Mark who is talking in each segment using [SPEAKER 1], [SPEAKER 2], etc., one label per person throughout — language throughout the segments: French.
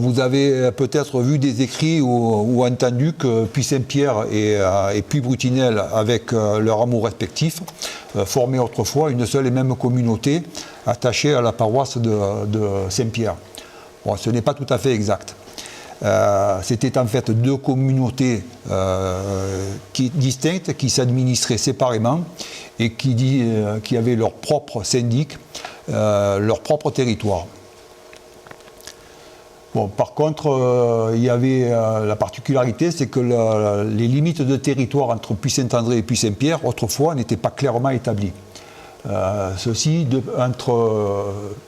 [SPEAKER 1] Vous avez peut-être vu des écrits ou entendu que Puy-Saint-Pierre et Puy-Brutinel, avec leur amour respectif, formaient autrefois une seule et même communauté attachée à la paroisse de Saint-Pierre. Bon, ce n'est pas tout à fait exact. C'était en fait deux communautés distinctes qui s'administraient séparément et qui avaient leur propre syndic, leur propre territoire. Bon, par contre, il y avait la particularité, c'est que les limites de territoire entre Puy-Saint-André et Puy-Saint-Pierre, autrefois, n'étaient pas clairement établies. Ceci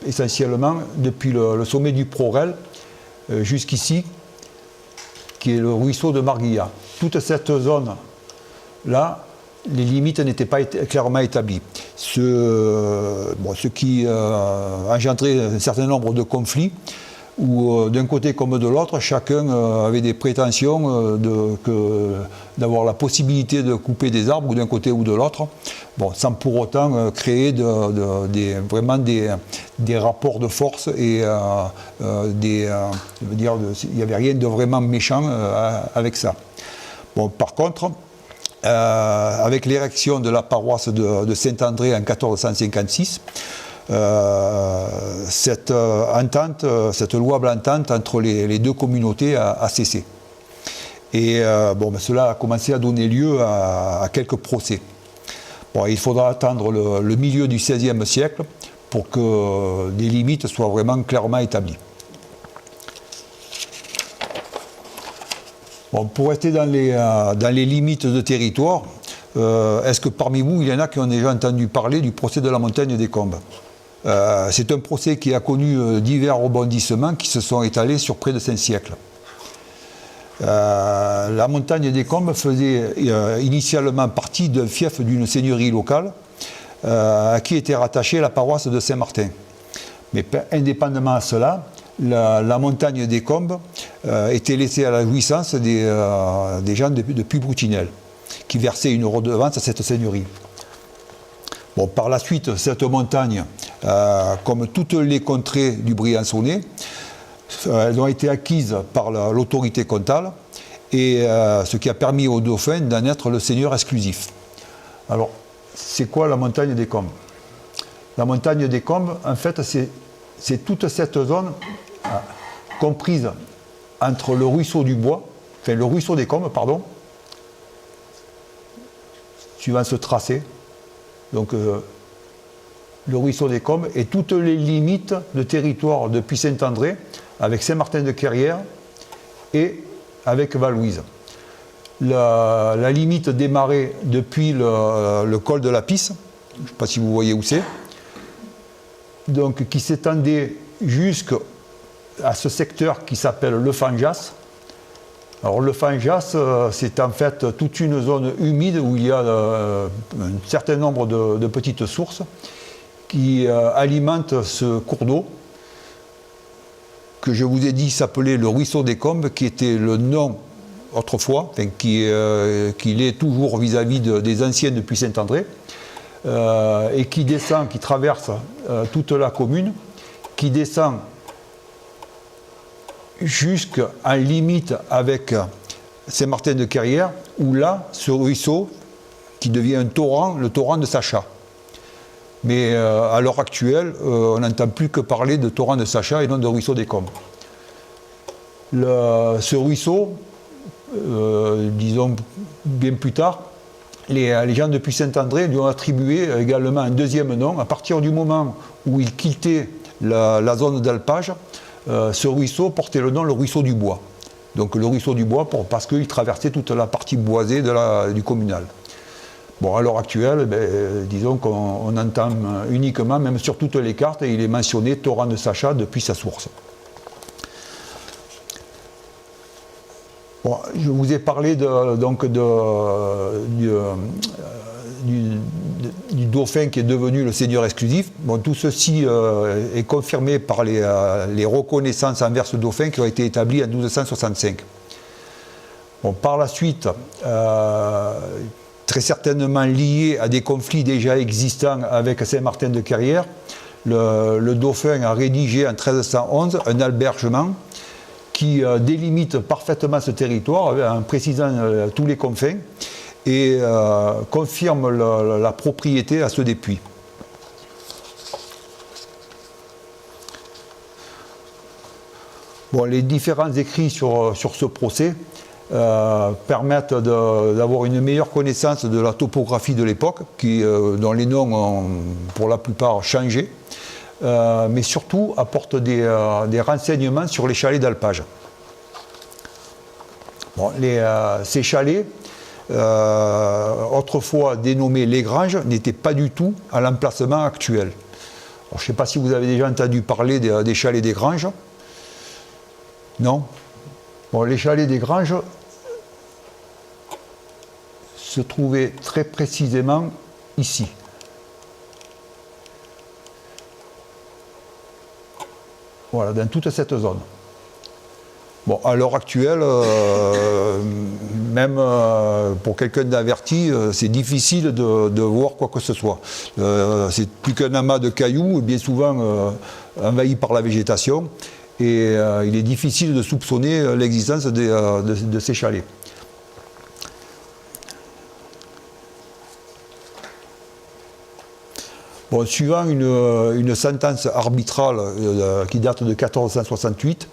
[SPEAKER 1] essentiellement depuis le sommet du Prorel jusqu'ici, qui est le ruisseau de Marguillat. Toute cette zone-là, les limites n'étaient pas clairement établies. Ce qui engendrait un certain nombre de conflits, où d'un côté comme de l'autre, chacun avait des prétentions d'avoir la possibilité de couper des arbres d'un côté ou de l'autre, bon, sans pour autant créer vraiment des rapports de force et il n'y avait rien de vraiment méchant avec ça. Bon, par contre, avec l'érection de la paroisse de Saint-André en 1456, cette louable entente entre les deux communautés a cessé. Et cela a commencé à donner lieu à quelques procès. Bon, il faudra attendre le milieu du XVIe siècle pour que des limites soient vraiment clairement établies. Bon, pour rester dans les limites de territoire, est-ce que parmi vous, il y en a qui ont déjà entendu parler du procès de la montagne des Combes ? C'est un procès qui a connu divers rebondissements qui se sont étalés sur près de 5 siècles. La montagne des Combes faisait initialement partie d'un fief d'une seigneurie locale à qui était rattachée la paroisse de Saint-Martin. Mais indépendamment de cela, la montagne des Combes était laissée à la jouissance des gens de Puy-Brutinel, qui versaient une redevance à cette seigneurie. Bon, par la suite, cette montagne, comme toutes les contrées du Briançonnais, elles ont été acquises par l'autorité comtale, et ce qui a permis au dauphin d'en être le seigneur exclusif. Alors, c'est quoi la montagne des Combes? La montagne des Combes, en fait, c'est toute cette zone comprise entre le ruisseau du Bois, enfin le ruisseau des Combes, pardon, suivant ce tracé. Donc, le ruisseau des Combes et toutes les limites de territoire depuis Saint-André, avec Saint-Martin-de-Querrières et avec Val-Louise. La limite démarrait depuis le col de la Pisse, je ne sais pas si vous voyez où c'est, donc qui s'étendait jusqu'à ce secteur qui s'appelle le Fanjas. Alors le Fanjas, c'est en fait toute une zone humide où il y a un certain nombre de petites sources qui alimentent ce cours d'eau que je vous ai dit s'appelait le ruisseau des Combes, qui était le nom autrefois, enfin, qui l'est toujours vis-à-vis des anciens depuis Saint-André, et qui descend, qui traverse toute la commune, qui descend jusqu'en limite avec Saint-Martin-de-Querrières, où là, ce ruisseau, qui devient un torrent, le torrent de Sacha. Mais à l'heure actuelle, on n'entend plus que parler de torrent de Sacha et non de ruisseau des Combes. Ce ruisseau, disons bien plus tard, les gens depuis Saint-André lui ont attribué également un deuxième nom. À partir du moment où il quittait la zone d'alpage, ce ruisseau portait le nom le ruisseau du Bois. Donc le ruisseau du Bois parce qu'il traversait toute la partie boisée du communal. Bon, à l'heure actuelle, disons qu'on entend uniquement, même sur toutes les cartes, il est mentionné torrent de Sacha depuis sa source. Bon, je vous ai parlé du dauphin qui est devenu le seigneur exclusif. Bon, tout ceci est confirmé par les reconnaissances envers ce dauphin qui ont été établies en 1265. Bon, par la suite, très certainement lié à des conflits déjà existants avec Saint-Martin-de-Querrières, le dauphin a rédigé en 1311 un albergement qui délimite parfaitement ce territoire en précisant tous les confins et confirme la propriété à ceux des puits. Bon, les différents écrits sur ce procès permettent d'avoir une meilleure connaissance de la topographie de l'époque, dont les noms ont pour la plupart changé, mais surtout apportent des renseignements sur les chalets d'alpage. Bon, ces chalets, autrefois dénommés les granges, n'étaient pas du tout à l'emplacement actuel. Alors, je ne sais pas si vous avez déjà entendu parler des chalets des granges. Non. Bon, les chalets des granges se trouvaient très précisément ici. Voilà, dans toute cette zone. Bon, à l'heure actuelle, même pour quelqu'un d'averti, c'est difficile de voir quoi que ce soit. C'est plus qu'un amas de cailloux, bien souvent envahi par la végétation. Et il est difficile de soupçonner l'existence de ces chalets. Bon, suivant une sentence arbitrale qui date de 1468,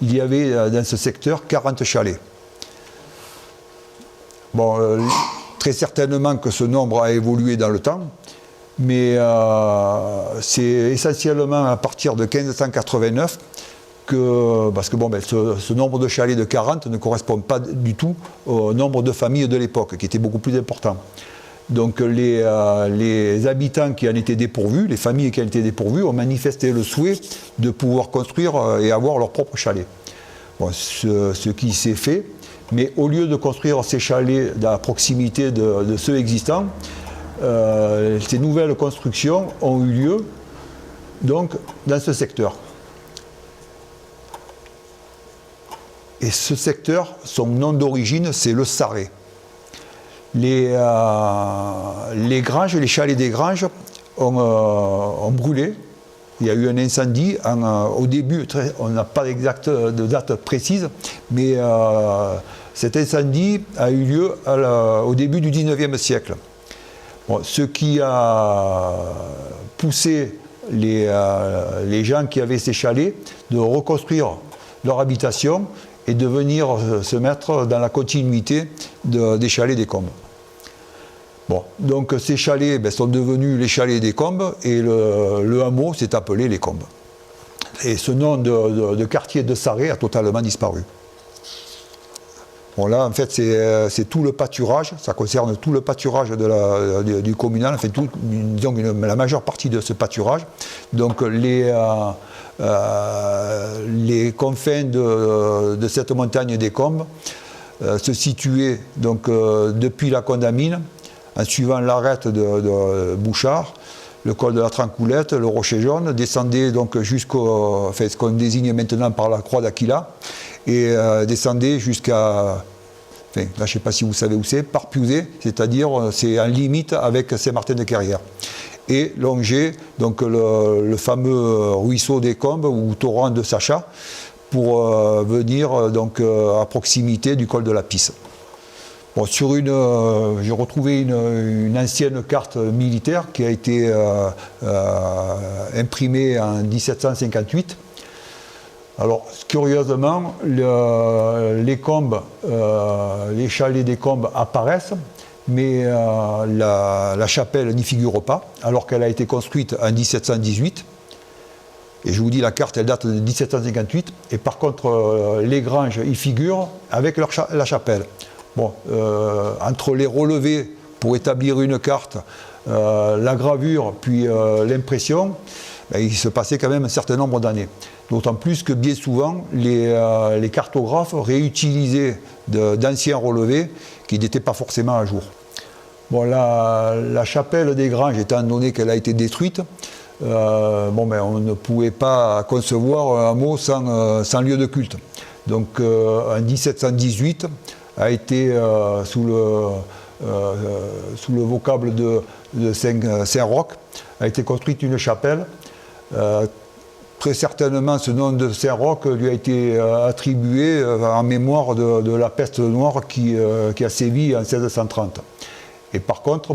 [SPEAKER 1] il y avait dans ce secteur 40 chalets. Bon, très certainement que ce nombre a évolué dans le temps, mais c'est essentiellement à partir de 1589 parce que bon, ce nombre de chalets de 40 ne correspond pas du tout au nombre de familles de l'époque, qui était beaucoup plus important. Donc les habitants qui en étaient dépourvus, les familles qui en étaient dépourvues, ont manifesté le souhait de pouvoir construire et avoir leur propre chalet. Bon, ce qui s'est fait, mais au lieu de construire ces chalets à proximité de ceux existants, ces nouvelles constructions ont eu lieu donc dans ce secteur. Et ce secteur, son nom d'origine, c'est le Sarré. Les granges, les chalets des granges ont brûlé. Il y a eu un incendie. Au début, on n'a pas de date précise, mais cet incendie a eu lieu au début du 19e siècle. Bon, ce qui a poussé les gens qui avaient ces chalets de reconstruire leur habitation et de venir se mettre dans la continuité des chalets des Combes. Bon, donc ces chalets sont devenus les chalets des Combes et le hameau s'est appelé les Combes. Et ce nom de quartier de Sarré a totalement disparu. Bon, là, en fait, c'est tout le pâturage, ça concerne tout le pâturage du communal, enfin, disons la majeure partie de ce pâturage. Donc, les confins de cette montagne des Combes se situaient donc, depuis la Condamine, en suivant l'arête de Bouchard, le col de la Trancoulette, le Rocher Jaune, descendait donc jusqu'au, ce qu'on désigne maintenant par la croix d'Aquila, et descendait jusqu'à, là je ne sais pas si vous savez où c'est, Parpuisé, c'est-à-dire c'est en limite avec Saint-Martin-de-Querrières. Et longeait donc le fameux ruisseau des Combes ou torrent de Sacha pour venir donc à proximité du col de la Pisse. Bon, j'ai retrouvé une ancienne carte militaire qui a été imprimée en 1758. Alors, curieusement, les Combes, les chalets des Combes apparaissent, mais la chapelle n'y figure pas, alors qu'elle a été construite en 1718. Et je vous dis, la carte, elle date de 1758. Et par contre, les granges y figurent avec la chapelle. Bon, entre les relevés pour établir une carte, la gravure, puis l'impression, il se passait quand même un certain nombre d'années. D'autant plus que bien souvent, les cartographes réutilisaient d'anciens relevés qui n'étaient pas forcément à jour. Bon, la chapelle des Granges, étant donné qu'elle a été détruite, on ne pouvait pas concevoir un hameau sans lieu de culte. Donc en 1718 a été sous le vocable de Saint-Roch, a été construite une chapelle très certainement, ce nom de Saint-Roch lui a été attribué en mémoire de la peste noire qui a sévi en 1630. Et par contre,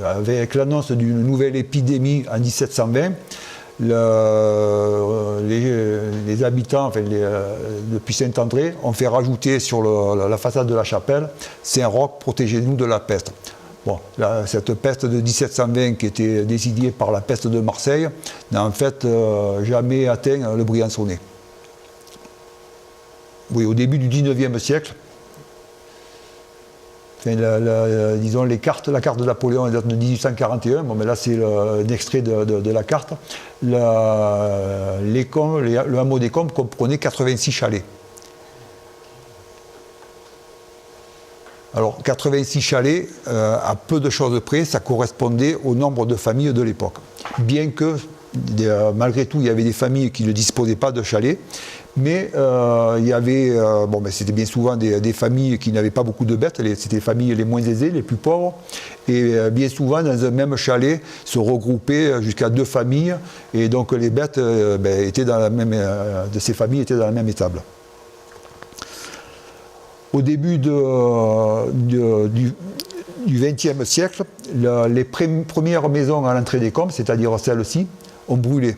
[SPEAKER 1] avec l'annonce d'une nouvelle épidémie en 1720, les habitants depuis Saint-André ont fait rajouter sur la façade de la chapelle « Saint-Roch, protégez-nous de la peste ». Bon, cette peste de 1720 qui était désignée par la peste de Marseille n'a en fait jamais atteint le Briançonnais. Oui, au début du 19e siècle, disons la carte de Napoléon date de 1841, bon, mais là c'est un extrait de la carte. Le hameau des Combes comprenait 86 chalets. Alors 86 chalets, à peu de choses près, ça correspondait au nombre de familles de l'époque. Bien que, malgré tout, il y avait des familles qui ne disposaient pas de chalets, mais il y avait, c'était bien souvent des familles qui n'avaient pas beaucoup de bêtes, c'était les familles les moins aisées, les plus pauvres, et bien souvent dans un même chalet se regroupaient jusqu'à 2 familles, et donc les bêtes étaient dans de ces familles étaient dans la même étable. Au début du XXe siècle, les premières maisons à l'entrée des Combes, c'est-à-dire celles-ci, ont brûlé.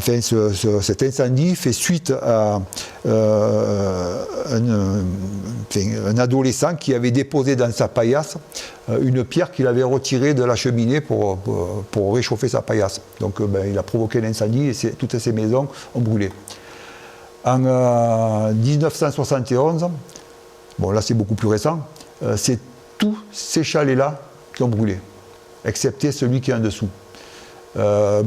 [SPEAKER 1] Cet incendie fait suite à un adolescent qui avait déposé dans sa paillasse une pierre qu'il avait retirée de la cheminée pour réchauffer sa paillasse. Donc il a provoqué l'incendie et toutes ces maisons ont brûlé. En 1971, bon là c'est beaucoup plus récent, c'est tous ces chalets-là qui ont brûlé, excepté celui qui est en dessous. À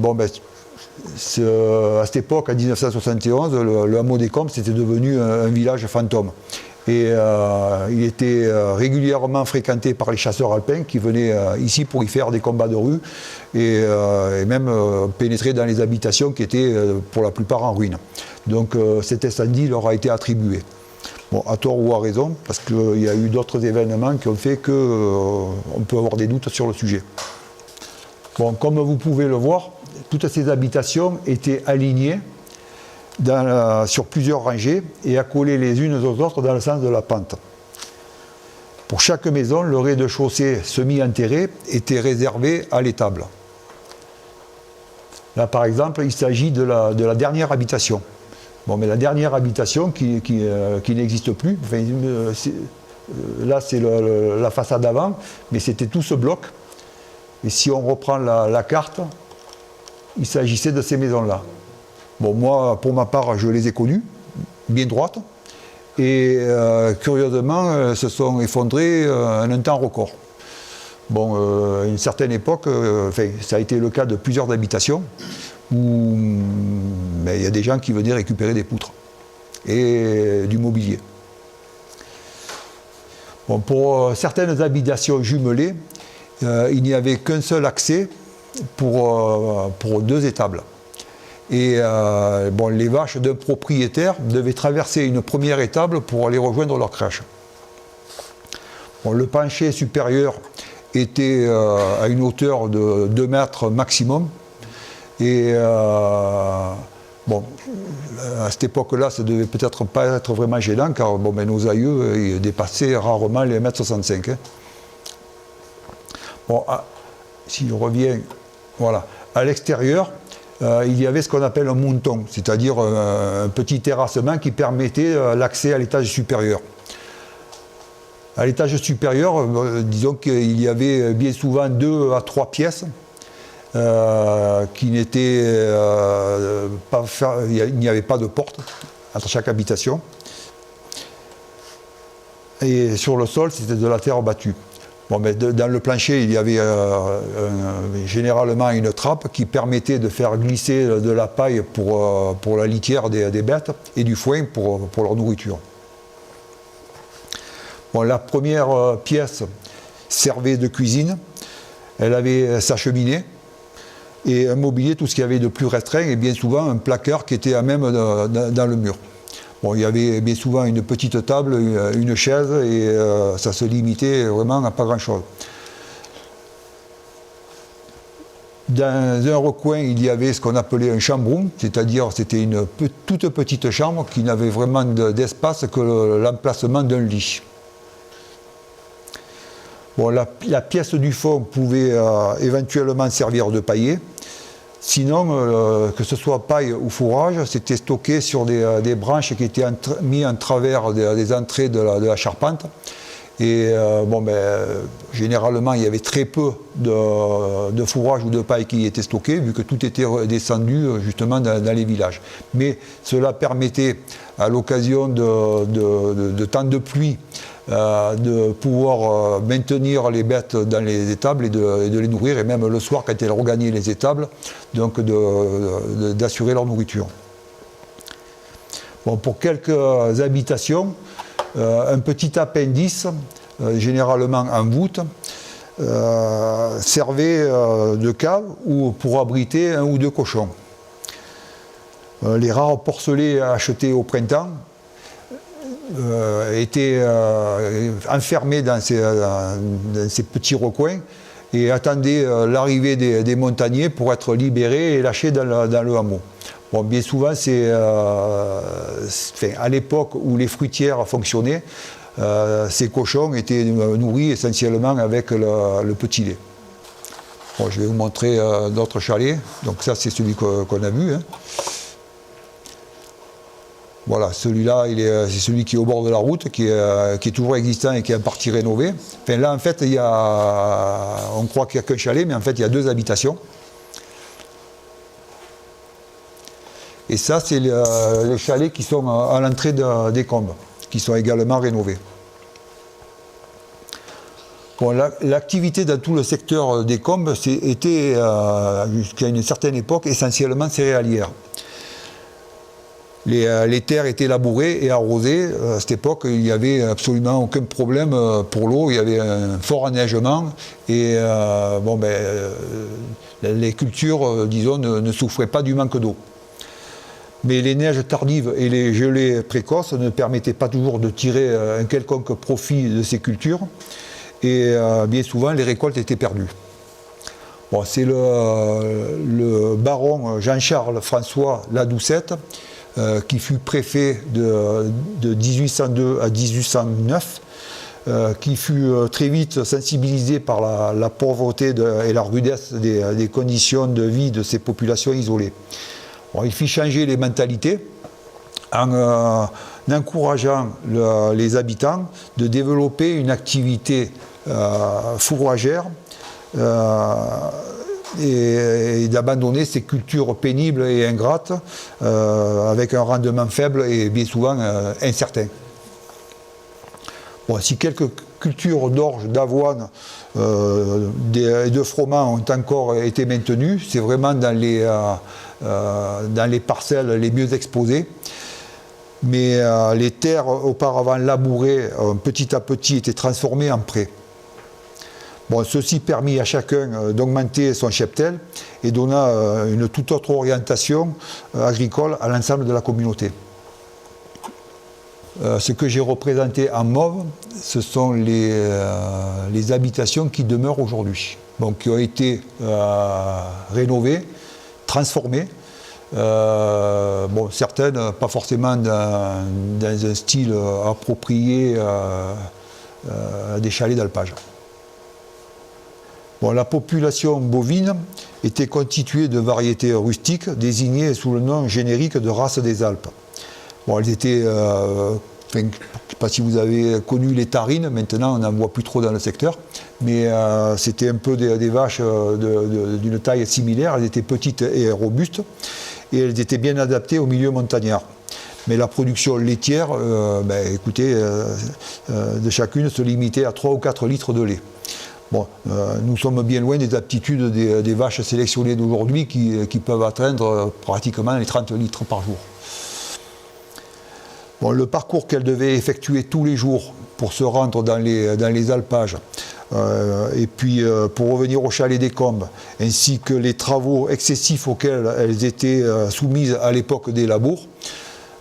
[SPEAKER 1] cette époque, en 1971, le hameau des Combes, c'était devenu un village fantôme. Et il était régulièrement fréquenté par les chasseurs alpins qui venaient ici pour y faire des combats de rue et même pénétrer dans les habitations qui étaient pour la plupart en ruine. Donc cet incendie leur a été attribué. Bon, à tort ou à raison, parce qu'il y a eu d'autres événements qui ont fait qu'on peut avoir des doutes sur le sujet. Bon, comme vous pouvez le voir, toutes ces habitations étaient alignées sur plusieurs rangées et accolées les unes aux autres dans le sens de la pente. Pour chaque maison, le rez-de-chaussée semi-enterré était réservé à l'étable. Là, par exemple, il s'agit de la dernière habitation. Bon, mais la dernière habitation qui n'existe plus, là c'est la façade avant, mais c'était tout ce bloc. Et si on reprend la carte, il s'agissait de ces maisons-là. Bon, moi, pour ma part, je les ai connues, bien droites, et curieusement, se sont effondrées en un temps record. Bon, à une certaine époque, ça a été le cas de plusieurs habitations, où il y a des gens qui venaient récupérer des poutres et du mobilier. Bon, pour certaines habitations jumelées, il n'y avait qu'un seul accès pour 2 étables. Et les vaches d'un propriétaire devaient traverser une première étable pour aller rejoindre leur crèche. Bon, le plancher supérieur était à une hauteur de 2 mètres maximum. Et à cette époque-là, ça ne devait peut-être pas être vraiment gênant, car nos aïeux ils dépassaient rarement les 1,65 m. Bon, si je reviens, voilà, à l'extérieur, il y avait ce qu'on appelle un monton, c'est-à-dire un petit terrassement qui permettait l'accès à l'étage supérieur. À l'étage supérieur, disons qu'il y avait bien souvent 2 à 3 pièces qui n'étaient pas... Il n'y avait pas de porte entre chaque habitation. Et sur le sol, c'était de la terre battue. Bon, mais dans le plancher, il y avait généralement une trappe qui permettait de faire glisser de la paille pour la litière des bêtes et du foin pour leur nourriture. Bon, la première pièce servait de cuisine. Elle avait sa cheminée et un mobilier, tout ce qu'il y avait de plus restreint, et bien souvent un placard qui était à même dans le mur. Bon, il y avait bien souvent une petite table, une chaise, et ça se limitait vraiment à pas grand-chose. Dans un recoin, il y avait ce qu'on appelait un chambroom, c'est-à-dire c'était une toute petite chambre qui n'avait vraiment d'espace que l'emplacement d'un lit. Bon, la pièce du fond pouvait éventuellement servir de paillet. Sinon, que ce soit paille ou fourrage, c'était stocké sur des branches qui étaient mises en travers des entrées de la charpente. Et généralement, il y avait très peu de fourrage ou de paille qui était stocké, vu que tout était descendu justement dans les villages. Mais cela permettait, à l'occasion de temps de pluie, de pouvoir maintenir les bêtes dans les étables et de les nourrir, et même le soir, quand elles regagnaient les étables, donc d'assurer leur nourriture. Bon, pour quelques habitations, un petit appendice, généralement en voûte, servait de cave ou pour abriter un ou deux cochons. Les rares porcelets achetés au printemps étaient enfermés dans ces petits recoins et attendaient l'arrivée des montagnais pour être libérés et lâchés dans le hameau. Bon, bien souvent, à l'époque où les fruitières fonctionnaient, ces cochons étaient nourris essentiellement avec le petit lait. Bon, je vais vous montrer d'autres chalets. Donc ça, c'est celui qu'on a vu. Hein. Voilà, celui-là, c'est celui qui est au bord de la route, qui est toujours existant et qui est en partie rénové. Enfin, là, en fait, on croit qu'il n'y a qu'un chalet, mais en fait, il y a deux habitations. Et ça, c'est les chalets qui sont à l'entrée des Combes, qui sont également rénovés. Bon, l'activité dans tout le secteur des Combes était, jusqu'à une certaine époque, essentiellement céréalière. Les terres étaient labourées et arrosées. À cette époque, il n'y avait absolument aucun problème pour l'eau. Il y avait un fort enneigement et les cultures, disons, ne souffraient pas du manque d'eau. Mais les neiges tardives et les gelées précoces ne permettaient pas toujours de tirer un quelconque profit de ces cultures. Et bien souvent, les récoltes étaient perdues. Bon, c'est le baron Jean-Charles François Ladoucette, qui fut préfet de 1802 à 1809, qui fut très vite sensibilisé par la pauvreté et la rudesse des conditions de vie de ces populations isolées. Bon, il fit changer les mentalités en encourageant les habitants de développer une activité fourragère et d'abandonner ces cultures pénibles et ingrates avec un rendement faible et bien souvent incertain. Bon, si quelques cultures d'orge, d'avoine et de froment ont encore été maintenues, c'est vraiment dans les parcelles les mieux exposées. Mais les terres auparavant labourées, petit à petit, étaient transformées en prés. Bon, ceci permit à chacun d'augmenter son cheptel et donna une toute autre orientation agricole à l'ensemble de la communauté. Ce que j'ai représenté en mauve, ce sont les habitations qui demeurent aujourd'hui, donc qui ont été rénovées, transformées. Certaines pas forcément dans un style approprié des chalets d'alpage. Bon, la population bovine était constituée de variétés rustiques désignées sous le nom générique de race des Alpes. Bon, elles étaient, je ne sais pas si vous avez connu les tarines, maintenant on n'en voit plus trop dans le secteur, mais c'était un peu des vaches d'une taille similaire, elles étaient petites et robustes, et elles étaient bien adaptées au milieu montagnard. Mais la production laitière, de chacune se limitait à 3 ou 4 litres de lait. Bon, nous sommes bien loin des aptitudes des vaches sélectionnées d'aujourd'hui qui peuvent atteindre pratiquement les 30 litres par jour. Bon, le parcours qu'elles devaient effectuer tous les jours pour se rendre dans les alpages, et puis pour revenir au chalet des Combes, ainsi que les travaux excessifs auxquels elles étaient soumises à l'époque des labours,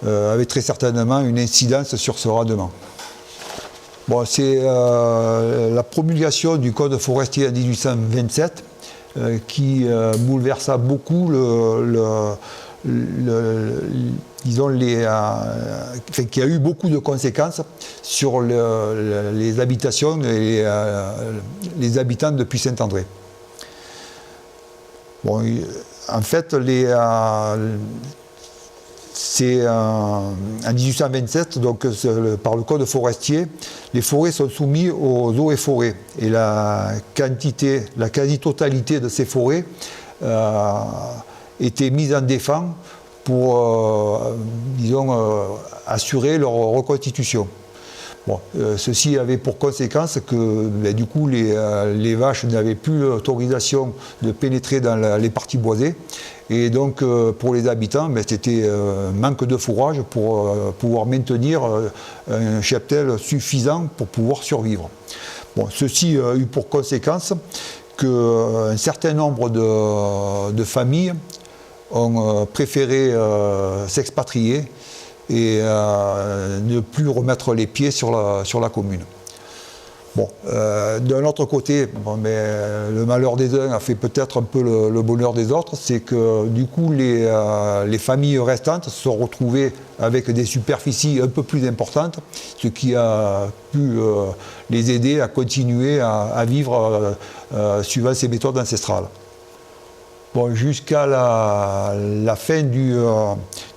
[SPEAKER 1] avaient très certainement une incidence sur ce rendement. Bon, c'est la promulgation du Code forestier en 1827 qui bouleversa beaucoup disons qui a eu beaucoup de conséquences sur les habitations et les habitants de Puy-Saint-André. Bon, en fait, c'est en 1827, donc par le code forestier, les forêts sont soumises aux eaux et forêts. Et la quasi-totalité de ces forêts était mise en défense pour, assurer leur reconstitution. Bon, ceci avait pour conséquence que du coup les vaches n'avaient plus l'autorisation de pénétrer dans les parties boisées. Et donc pour les habitants, c'était manque de fourrage pour pouvoir maintenir un cheptel suffisant pour pouvoir survivre. Bon, ceci a eu pour conséquence qu'un certain nombre de familles ont préféré s'expatrier et ne plus remettre les pieds sur la commune. Bon, d'un autre côté, le malheur des uns a fait peut-être un peu le bonheur des autres, c'est que du coup les familles restantes se sont retrouvées avec des superficies un peu plus importantes, ce qui a pu les aider à continuer à vivre suivant ces méthodes ancestrales. Bon, jusqu'à la fin du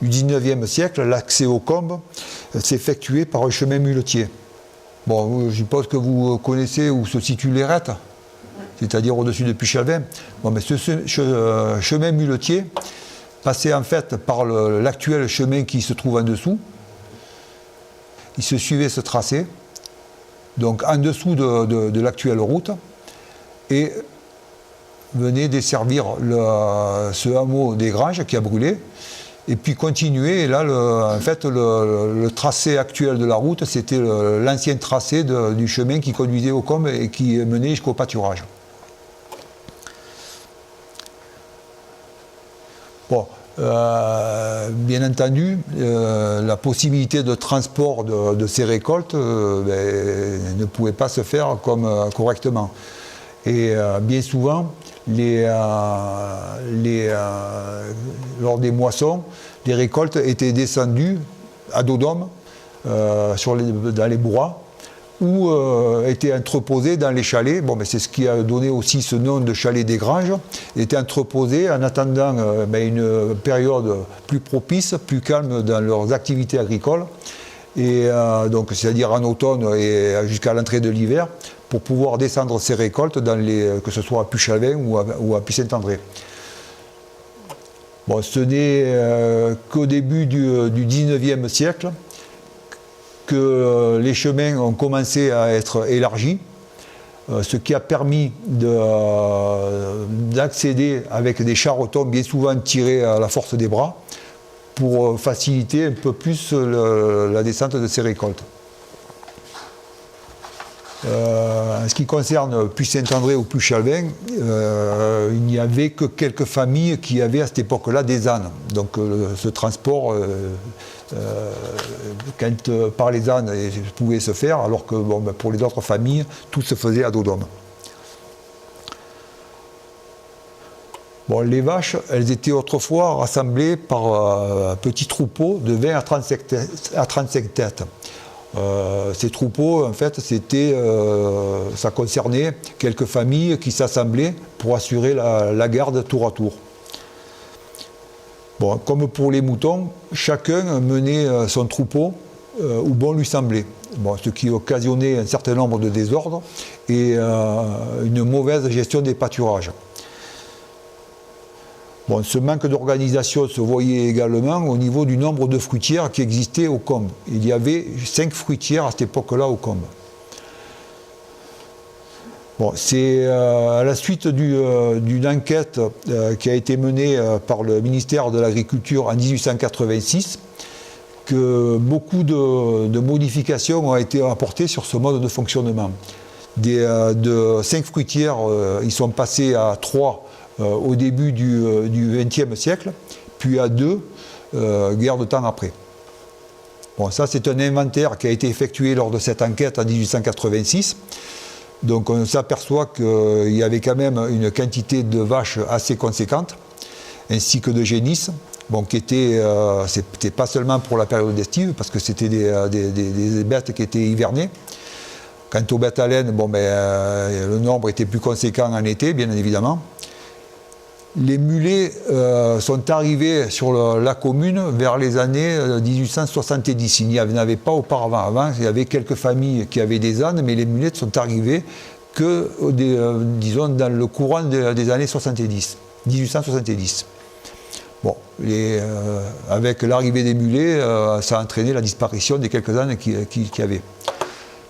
[SPEAKER 1] XIXe siècle, l'accès aux combes s'effectuait par un chemin muletier. Bon, je suppose que vous connaissez où se situe l'Érette, c'est-à-dire au-dessus de Puy-Chalvin. Bon, mais ce chemin muletier passait en fait par l'actuel chemin qui se trouve en dessous. Il se suivait ce tracé, donc en dessous de l'actuelle route, et venait desservir ce hameau des Granges qui a brûlé, et puis continuer. Et là, en fait, le tracé actuel de la route, c'était l'ancien tracé du chemin qui conduisait aux combes et qui menait jusqu'au pâturage. Bon, bien entendu, la possibilité de transport de ces récoltes ne pouvait pas se faire correctement. Et bien souvent, lors des moissons, les récoltes étaient descendues à dos d'homme dans les bois ou étaient entreposées dans les chalets. Bon, c'est ce qui a donné aussi ce nom de chalet des Granges. Étaient entreposées en attendant une période plus propice, plus calme dans leurs activités agricoles, et donc c'est-à-dire en automne et jusqu'à l'entrée de l'hiver, pour pouvoir descendre ces récoltes, que ce soit à Puy-Chalvin ou à Puy-Saint-André. Bon, ce n'est qu'au début du XIXe siècle que les chemins ont commencé à être élargis, ce qui a permis d'accéder avec des charretons bien souvent tirés à la force des bras pour faciliter un peu plus la descente de ces récoltes. En ce qui concerne Puy-Saint-André ou Puy-Chalvin, il n'y avait que quelques familles qui avaient à cette époque-là des ânes. Donc ce transport, par les ânes, pouvait se faire, alors que pour les autres familles, tout se faisait à dos d'homme. Bon, les vaches, elles étaient autrefois rassemblées par petits troupeaux de 20 à 35 têtes. Ces troupeaux, en fait, ça concernait quelques familles qui s'assemblaient pour assurer la garde tour à tour. Bon, comme pour les moutons, chacun menait son troupeau où bon lui semblait. Bon, ce qui occasionnait un certain nombre de désordres et une mauvaise gestion des pâturages. Bon, ce manque d'organisation se voyait également au niveau du nombre de fruitières qui existaient aux combes. Il y avait 5 fruitières à cette époque-là aux combes. Bon, c'est à la suite d'une enquête qui a été menée par le ministère de l'Agriculture en 1886 que beaucoup de modifications ont été apportées sur ce mode de fonctionnement. De 5 fruitières, ils sont passés à 3 au début du XXe siècle, puis à 2 guerre de temps après. Bon, ça c'est un inventaire qui a été effectué lors de cette enquête en 1886. Donc on s'aperçoit qu'il y avait quand même une quantité de vaches assez conséquente, ainsi que de génisses, bon, qui étaient, c'était pas seulement pour la période estive, parce que c'était des bêtes qui étaient hivernées. Quant aux bêtes à laine, bon, le nombre était plus conséquent en été, bien évidemment. Les mulets sont arrivés sur la commune vers les années 1870. Il n'y en avait pas auparavant. Avant, il y avait quelques familles qui avaient des ânes, mais les mulets sont arrivés que, disons, dans le courant des années 70, 1870. Bon, avec l'arrivée des mulets, ça a entraîné la disparition des quelques ânes qu'il y avait.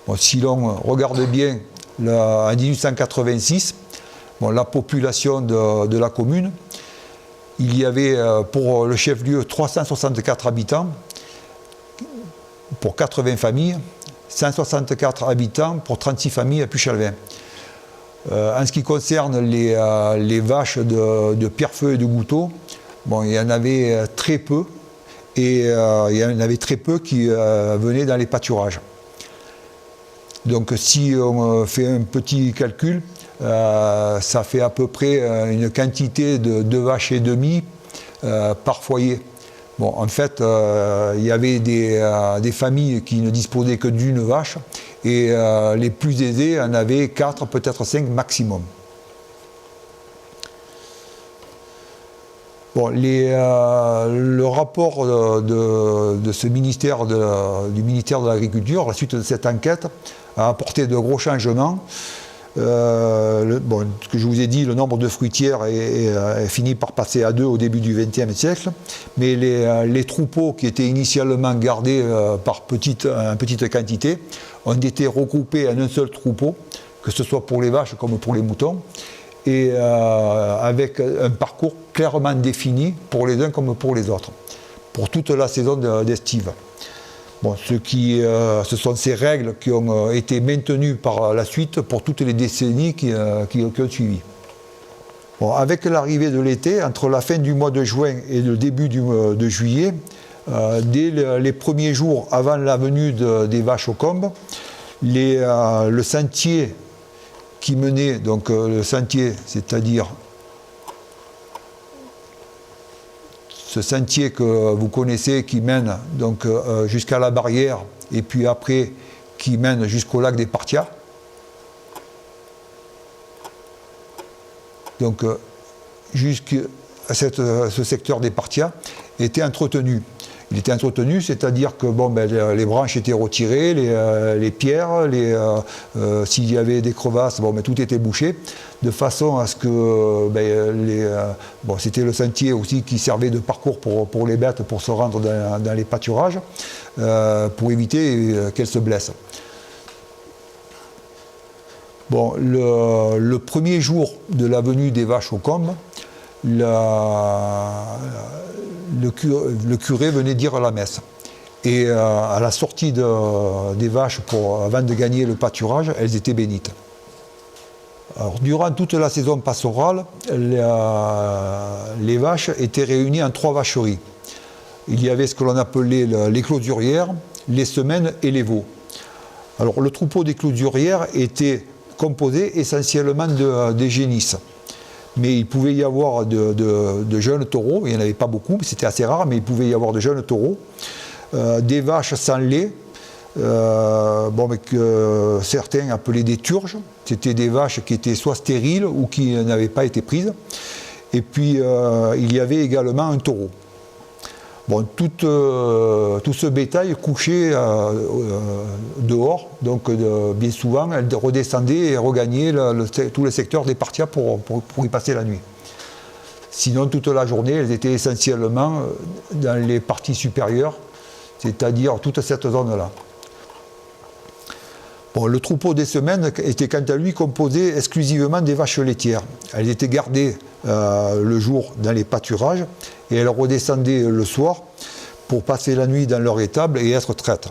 [SPEAKER 1] Bon, si l'on regarde bien, en 1886, bon, la population de la commune, il y avait pour le chef-lieu 364 habitants pour 80 familles, 164 habitants pour 36 familles à Puchalvin. En ce qui concerne les vaches de Pierrefeu et de Goutot, bon, il y en avait très peu, et il y en avait très peu qui venaient dans les pâturages. Donc si on fait un petit calcul, ça fait à peu près une quantité de 2 vaches et demie par foyer. Bon, en fait, il y avait des familles qui ne disposaient que d'une vache, et les plus aisées en avaient 4, peut-être 5 maximum. Bon, le rapport de ce ministère, du ministère de l'Agriculture, à la suite de cette enquête, a apporté de gros changements. Bon, ce que je vous ai dit, le nombre de fruitières est fini par passer à 2 au début du XXe siècle, mais les troupeaux qui étaient initialement gardés en petite quantité ont été regroupés en un seul troupeau, que ce soit pour les vaches comme pour les moutons, et avec un parcours clairement défini pour les uns comme pour les autres, pour toute la saison d'estive. Bon, ce sont ces règles qui ont été maintenues par la suite pour toutes les décennies qui ont suivi. Bon, avec l'arrivée de l'été, entre la fin du mois de juin et le début de juillet, dès les premiers jours avant la venue des vaches au combe, le sentier qui menait, donc le sentier, c'est-à-dire ce sentier que vous connaissez qui mène donc jusqu'à la barrière et puis après qui mène jusqu'au lac des Partias. Donc jusqu'à ce secteur des Partias était entretenu. Il était entretenu, c'est-à-dire que bon, les branches étaient retirées, les pierres, s'il y avait des crevasses, bon, tout était bouché, de façon à ce que bon, c'était le sentier aussi qui servait de parcours pour les bêtes pour se rendre dans les pâturages, pour éviter qu'elles se blessent. Bon, le premier jour de la venue des vaches au combe, le curé venait dire la messe. Et à la sortie des vaches, avant de gagner le pâturage, elles étaient bénites. Alors, durant toute la saison pastorale, les vaches étaient réunies en 3 vacheries. Il y avait ce que l'on appelait les clôturières, les semaines et les veaux. Alors, le troupeau des clôturières était composé essentiellement des génisses. Mais il pouvait y avoir de jeunes taureaux, il n'y en avait pas beaucoup, c'était assez rare, mais il pouvait y avoir de jeunes taureaux, des vaches sans lait, mais que certains appelaient des turges, c'était des vaches qui étaient soit stériles ou qui n'avaient pas été prises, et puis il y avait également un taureau. Bon, tout ce bétail couchait dehors, donc bien souvent elle redescendait et regagnait tout le secteur des Partias pour y passer la nuit. Sinon, toute la journée, elles étaient essentiellement dans les parties supérieures, c'est-à-dire toute cette zone-là. Bon, le troupeau des semaines était quant à lui composé exclusivement des vaches laitières. Elles étaient gardées le jour dans les pâturages et elles redescendaient le soir pour passer la nuit dans leur étable et être traites.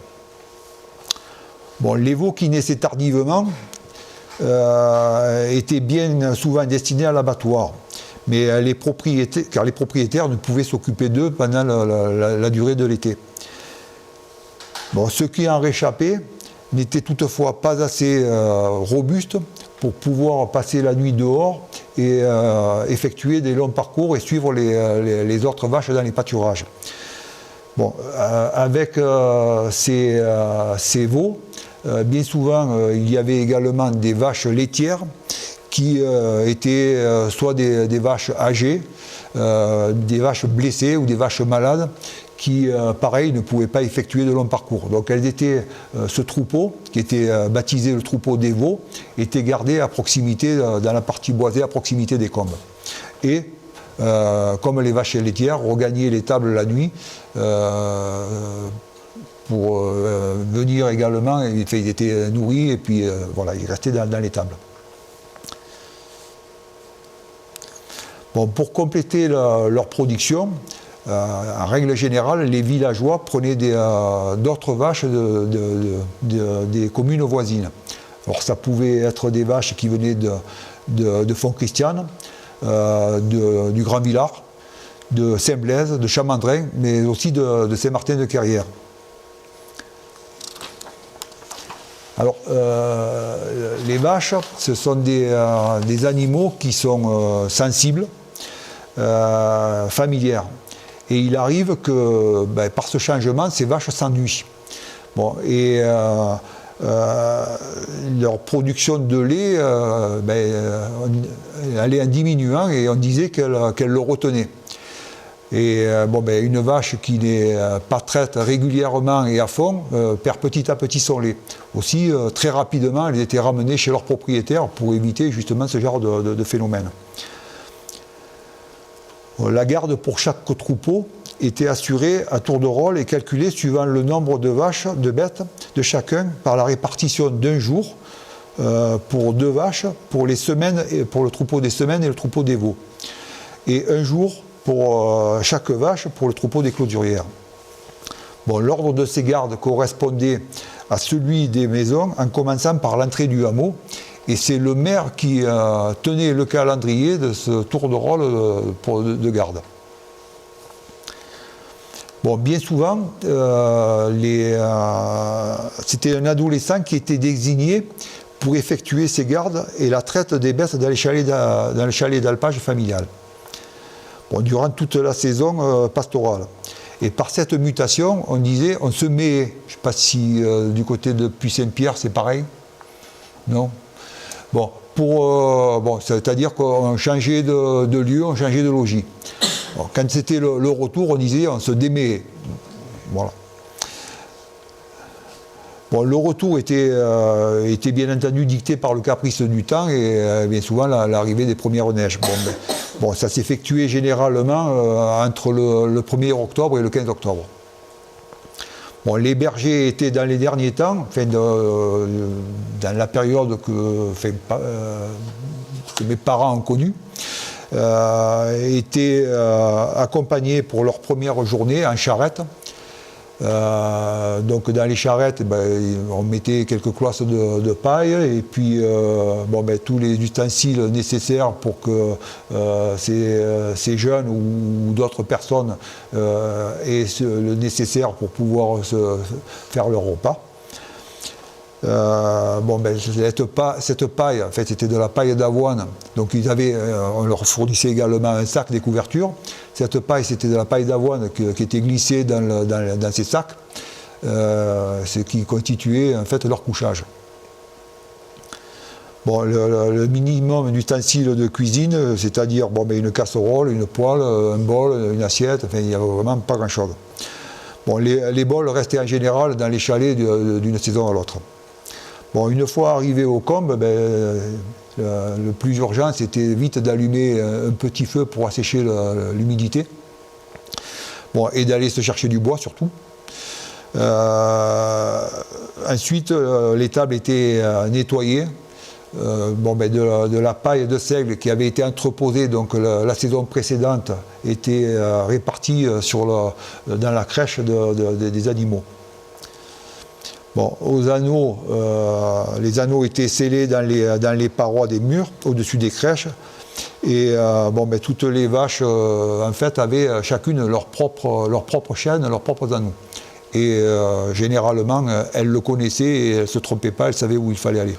[SPEAKER 1] Bon, les veaux qui naissaient tardivement étaient bien souvent destinés à l'abattoir, mais car les propriétaires ne pouvaient s'occuper d'eux pendant la durée de l'été. Bon, ceux qui en réchappaient n'étaient toutefois pas assez robustes pour pouvoir passer la nuit dehors et effectuer des longs parcours et suivre les autres vaches dans les pâturages. Bon, avec ces veaux, bien souvent il y avait également des vaches laitières qui étaient soit des vaches âgées, des vaches blessées ou des vaches malades qui, pareil, ne pouvaient pas effectuer de longs parcours. Donc elles étaient, ce troupeau, qui était baptisé le troupeau des veaux, était gardé à proximité, dans la partie boisée, à proximité des combes. Et comme les vaches laitières, regagnaient l'étable la nuit pour venir également, ils étaient nourris et puis voilà, ils restaient dans l'étable. Bon, pour compléter leur production, en règle générale, les villageois prenaient d'autres vaches des communes voisines. Alors ça pouvait être des vaches qui venaient de Font-Christiane, du Grand Villard, de Saint-Blaise, de Chamandrin, mais aussi de Saint-Martin-de-Carrière. Alors, les vaches, ce sont des animaux qui sont sensibles, familières. Et il arrive que, par ce changement, ces vaches s'ennuient. Bon, et leur production de lait allait en diminuant et on disait qu'elle le retenait. Et une vache qui n'est pas traite régulièrement et à fond perd petit à petit son lait. Aussi, très rapidement, elles étaient ramenées chez leurs propriétaires pour éviter justement ce genre de phénomène. La garde pour chaque troupeau était assurée à tour de rôle et calculée suivant le nombre de vaches, de bêtes de chacun par la répartition d'un jour pour 2 vaches pour les semaines, pour le troupeau des semaines et le troupeau des veaux. Et un jour pour chaque vache pour le troupeau des clôturières. Bon, l'ordre de ces gardes correspondait à celui des maisons en commençant par l'entrée du hameau. Et c'est le maire qui tenait le calendrier de ce tour de rôle de garde. Bon, bien souvent, c'était un adolescent qui était désigné pour effectuer ces gardes et la traite des bêtes dans le chalet d'alpage familial. Bon, durant toute la saison pastorale. Et par cette mutation, on disait, on se met, je ne sais pas si du côté de Puy-Saint-Pierre c'est pareil, non? Bon, c'est-à-dire qu'on changeait de lieu, on changeait de logis. Bon, quand c'était le retour, on disait on se démet. Voilà. Bon, le retour était bien entendu dicté par le caprice du temps et bien souvent l'arrivée des premières neiges. Bon, ça s'effectuait généralement entre le 1er octobre et le 15 octobre. Bon, les bergers étaient dans les derniers temps, dans la période que mes parents ont connue, étaient accompagnés pour leur première journée en charrette. Donc dans les charrettes, on mettait quelques cloisses de paille et puis tous les ustensiles nécessaires pour que ces jeunes ou d'autres personnes aient le nécessaire pour pouvoir faire leur repas. Cette paille, en fait, c'était de la paille d'avoine. Donc on leur fournissait également un sac des couvertures. Cette paille, c'était de la paille d'avoine qui était glissée dans ces sacs, ce qui constituait en fait leur couchage. Bon, le minimum d'ustensiles de cuisine, c'est-à-dire une casserole, une poêle, un bol, une assiette, enfin, il n'y avait vraiment pas grand-chose. Bon, les bols restaient en général dans les chalets d'une saison à l'autre. Bon, une fois arrivé aux combes, le plus urgent, c'était vite d'allumer un petit feu pour assécher l'humidité. Bon, et d'aller se chercher du bois surtout. Ensuite, l'étable était nettoyée. De la paille de seigle qui avait été entreposée donc la saison précédente était répartie dans la crèche des animaux. Bon, aux anneaux, les anneaux étaient scellés dans les parois des murs, au-dessus des crèches. Et toutes les vaches, en fait, avaient chacune leur propre chaîne, leurs propres anneaux. et généralement, elle le connaissait et elle ne se trompait pas, elle savait où il fallait aller.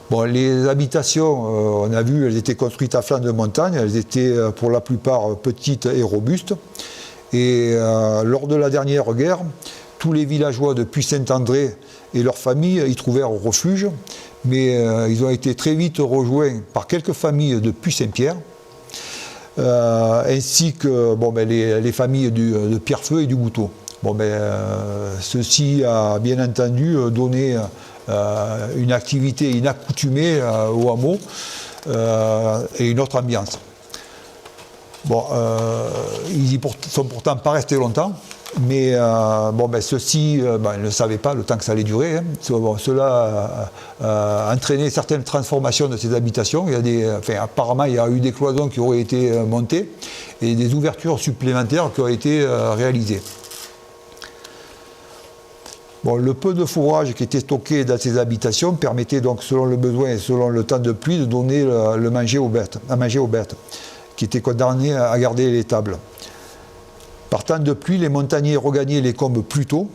[SPEAKER 1] Bon, les habitations, on a vu, elles étaient construites à flanc de montagne, elles étaient pour la plupart petites et robustes. Et lors de la dernière guerre, tous les villageois de Puy-Saint-André et leurs familles y trouvèrent refuge, mais ils ont été très vite rejoints par quelques familles de Puy-Saint-Pierre, ainsi que les familles de Pierrefeu et du Goutot. Ceci a bien entendu donné une activité inaccoutumée au hameau et une autre ambiance. Bon, ils n'y sont pourtant pas restés longtemps, mais ceux-ci ils ne savaient pas le temps que ça allait durer. Hein. Cela a entraîné certaines transformations de ces habitations. Apparemment, il y a eu des cloisons qui auraient été montées et des ouvertures supplémentaires qui ont été réalisées. Bon, le peu de fourrage qui était stocké dans ces habitations permettait donc, selon le besoin et selon le temps de pluie, de donner le manger aux bêtes, qui étaient condamnées à garder les tables. Par temps de pluie, les montagnais regagnaient les combes plus tôt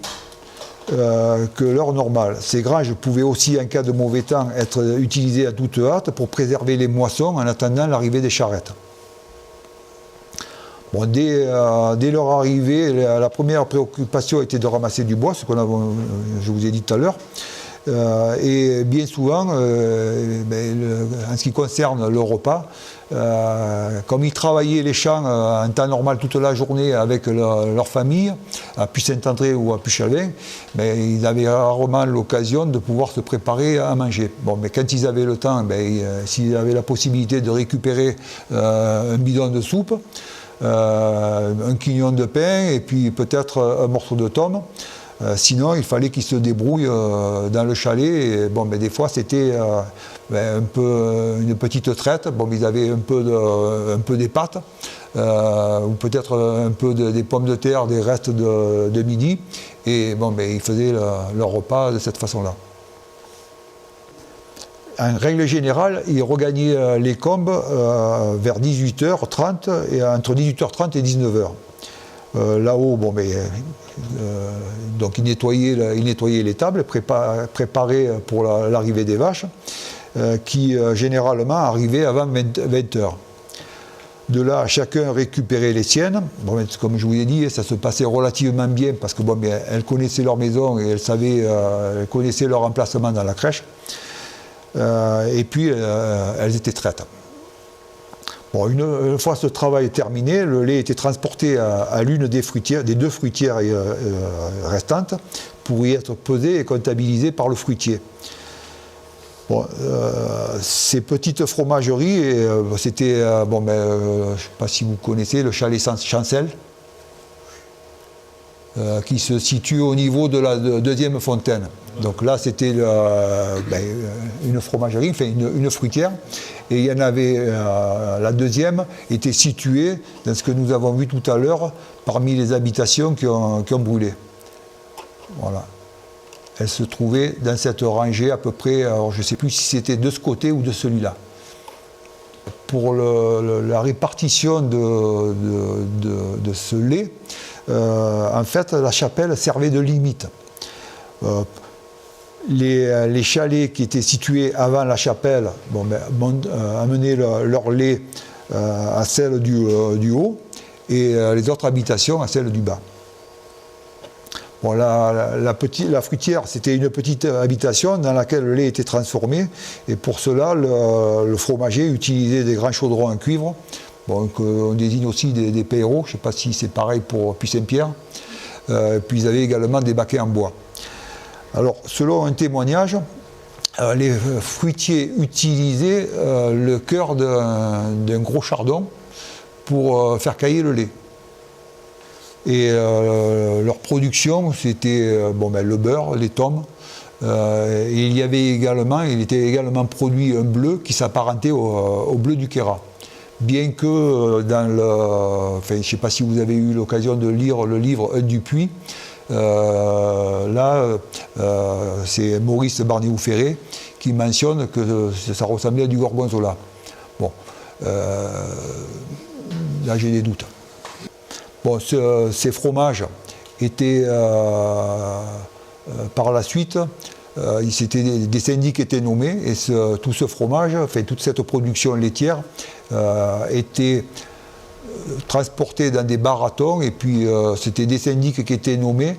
[SPEAKER 1] que l'heure normale. Ces granges pouvaient aussi, en cas de mauvais temps, être utilisées à toute hâte pour préserver les moissons en attendant l'arrivée des charrettes. Bon, dès leur arrivée, la première préoccupation était de ramasser du bois, ce que je vous ai dit tout à l'heure. Et bien souvent, en ce qui concerne le repas, comme ils travaillaient les champs en temps normal toute la journée avec leur famille, à Puy-Saint-André ou à Puy-Chalvin, ils avaient rarement l'occasion de pouvoir se préparer à manger. Bon, mais quand ils avaient le temps, s'ils avaient la possibilité de récupérer un bidon de soupe, un quignon de pain et puis peut-être un morceau de tome. Sinon, il fallait qu'ils se débrouillent dans le chalet. Et, des fois, c'était un peu une petite traite. Ils avaient un peu des pâtes, ou peut-être un peu des pommes de terre, des restes de midi. Et ils faisaient leur repas de cette façon-là. En règle générale, ils regagnaient les combes vers 18h30, et entre 18h30 et 19h. Là-haut, donc ils nettoyaient les tables, préparaient pour l'arrivée des vaches, qui généralement arrivaient avant 20h. De là, chacun récupérait les siennes. Comme je vous l'ai dit, ça se passait relativement bien parce que elles connaissaient leur maison et elles connaissaient leur emplacement dans la crèche. Et puis, elles étaient traites. Bon, une fois ce travail terminé, le lait était transporté à l'une des deux fruitières restantes pour y être pesé et comptabilisé par le fruitier. Bon, ces petites fromageries, c'était, je ne sais pas si vous connaissez, le chalet Chancel, qui se situe au niveau de la deuxième fontaine. Donc là, c'était une fromagerie, une fruitière, et il y en avait, la deuxième était située dans ce que nous avons vu tout à l'heure, parmi les habitations qui ont brûlé. Voilà. Elle se trouvait dans cette rangée à peu près, alors je ne sais plus si c'était de ce côté ou de celui-là. Pour la répartition de ce lait, en fait, la chapelle servait de limite. Les chalets qui étaient situés avant la chapelle amenaient leur lait à celle du haut et les autres habitations à celle du bas. Bon, la fruitière, c'était une petite habitation dans laquelle le lait était transformé, et pour cela, le fromager utilisait des grands chaudrons en cuivre, on désigne aussi des payreaux, je ne sais pas si c'est pareil pour Puy-Saint-Pierre, puis ils avaient également des baquets en bois. Alors, selon un témoignage, les fruitiers utilisaient le cœur d'un gros chardon pour faire cailler le lait. Et leur production, c'était le beurre, les tomes. Et il était également produit un bleu qui s'apparentait au bleu du Queyras. Bien que je ne sais pas si vous avez eu l'occasion de lire le livre Un Dupuis, c'est Maurice Barnéou-Ferré qui mentionne que ça ressemblait à du gorgonzola. Bon, là j'ai des doutes. Bon, ces fromages était par la suite, des syndics étaient nommés et tout ce fromage, enfin, toute cette production laitière était transportée dans des barathons et puis c'était des syndics qui étaient nommés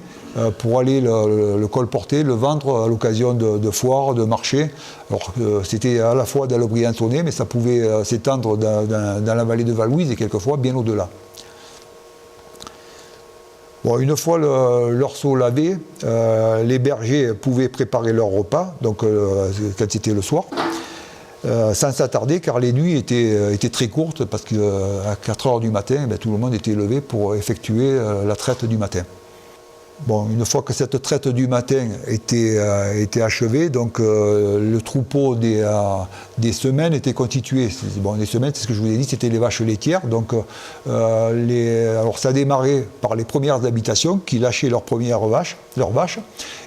[SPEAKER 1] pour aller le colporter, le vendre à l'occasion de foires, de marchés. Alors c'était à la fois dans le Briançonnais, mais ça pouvait s'étendre dans la vallée de Valouise et quelquefois bien au-delà. Bon, une fois leur seau lavé, les bergers pouvaient préparer leur repas, donc quand c'était le soir, sans s'attarder, car les nuits étaient très courtes, parce qu'à 4 h du matin, tout le monde était levé pour effectuer la traite du matin. Bon, une fois que cette traite du matin était achevée, donc le troupeau des semaines était constitué. Bon, les semaines, c'est ce que je vous ai dit, c'était les vaches laitières. Donc, alors ça démarrait par les premières habitations qui lâchaient leurs vaches,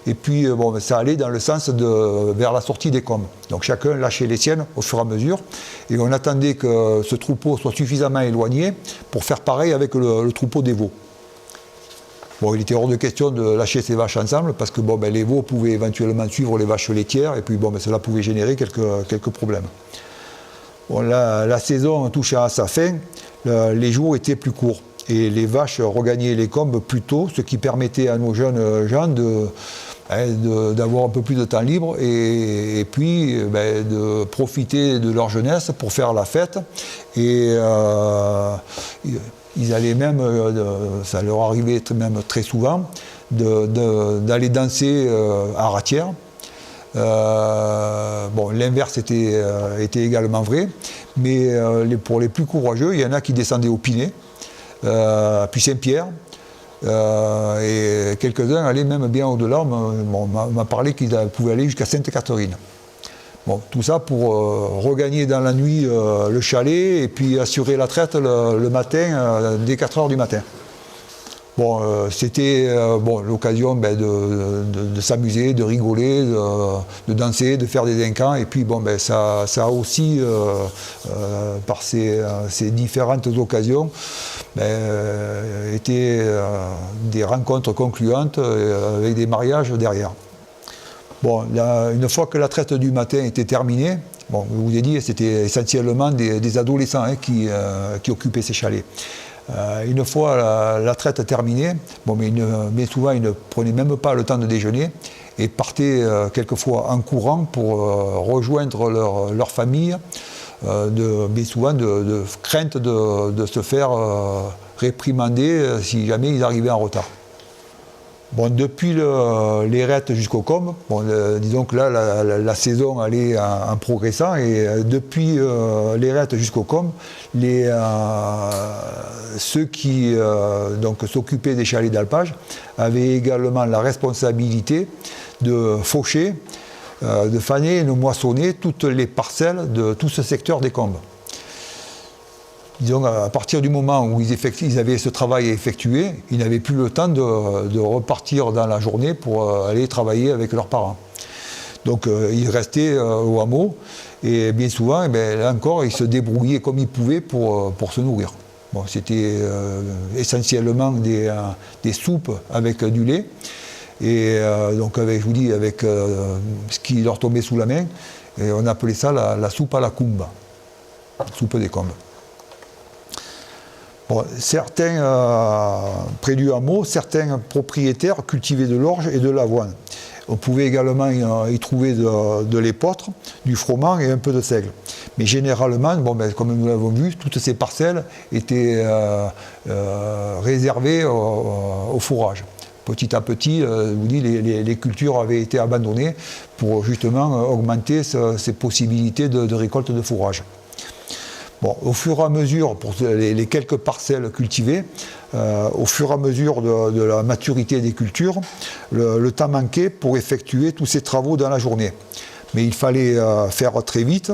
[SPEAKER 1] et puis bon, ça allait dans le sens vers la sortie des combes. Donc chacun lâchait les siennes au fur et à mesure, et on attendait que ce troupeau soit suffisamment éloigné pour faire pareil avec le troupeau des veaux. Bon, il était hors de question de lâcher ces vaches ensemble parce que bon, les veaux pouvaient éventuellement suivre les vaches laitières et puis bon, cela pouvait générer quelques problèmes. Bon, la saison touchant à sa fin, les jours étaient plus courts et les vaches regagnaient les combes plus tôt, ce qui permettait à nos jeunes gens d'avoir un peu plus de temps libre et puis de profiter de leur jeunesse pour faire la fête. Et ils allaient même, ça leur arrivait même très souvent, d'aller danser à Ratière. Bon, l'inverse était également vrai, mais pour les plus courageux, il y en a qui descendaient au Pinet, puis Saint-Pierre, et quelques-uns allaient même bien au-delà. On m'a parlé qu'ils pouvaient aller jusqu'à Sainte-Catherine. Bon, tout ça pour regagner dans la nuit le chalet et puis assurer la traite le matin, dès 4 h du matin. Bon, c'était l'occasion de s'amuser, de rigoler, de danser, de faire des encans. Et puis bon, ça a aussi, par ces différentes occasions, été des rencontres concluantes avec des mariages derrière. Bon, une fois que la traite du matin était terminée, bon, je vous ai dit, c'était essentiellement des adolescents qui occupaient ces chalets. Une fois la traite terminée, bon, mais souvent ils ne prenaient même pas le temps de déjeuner et partaient quelquefois en courant pour rejoindre leur famille, mais souvent de crainte de se faire réprimander si jamais ils arrivaient en retard. Bon, depuis l'Érette jusqu'au Combes, bon, disons que là, la saison allait en progressant et depuis l'Érette jusqu'au Combes, ceux qui s'occupaient des chalets d'alpage avaient également la responsabilité de faucher, de faner et de moissonner toutes les parcelles de tout ce secteur des Combes. Disons, à partir du moment où ils avaient ce travail à effectuer, ils n'avaient plus le temps de repartir dans la journée pour aller travailler avec leurs parents. Donc ils restaient au hameau et bien souvent, là encore, ils se débrouillaient comme ils pouvaient pour se nourrir. Bon, c'était essentiellement des soupes avec du lait et donc je vous dis, avec ce qui leur tombait sous la main, et on appelait ça la soupe à la coumba, soupe des combes. Bon, près du hameau, certains propriétaires cultivaient de l'orge et de l'avoine. On pouvait également y trouver de l'épeautre, du froment et un peu de seigle. Mais généralement, comme nous l'avons vu, toutes ces parcelles étaient réservées au fourrage. Petit à petit, je vous dis, les cultures avaient été abandonnées pour justement augmenter ces possibilités de récolte de fourrage. Bon, au fur et à mesure, pour les quelques parcelles cultivées, au fur et à mesure de la maturité des cultures, le temps manquait pour effectuer tous ces travaux dans la journée. Mais il fallait faire très vite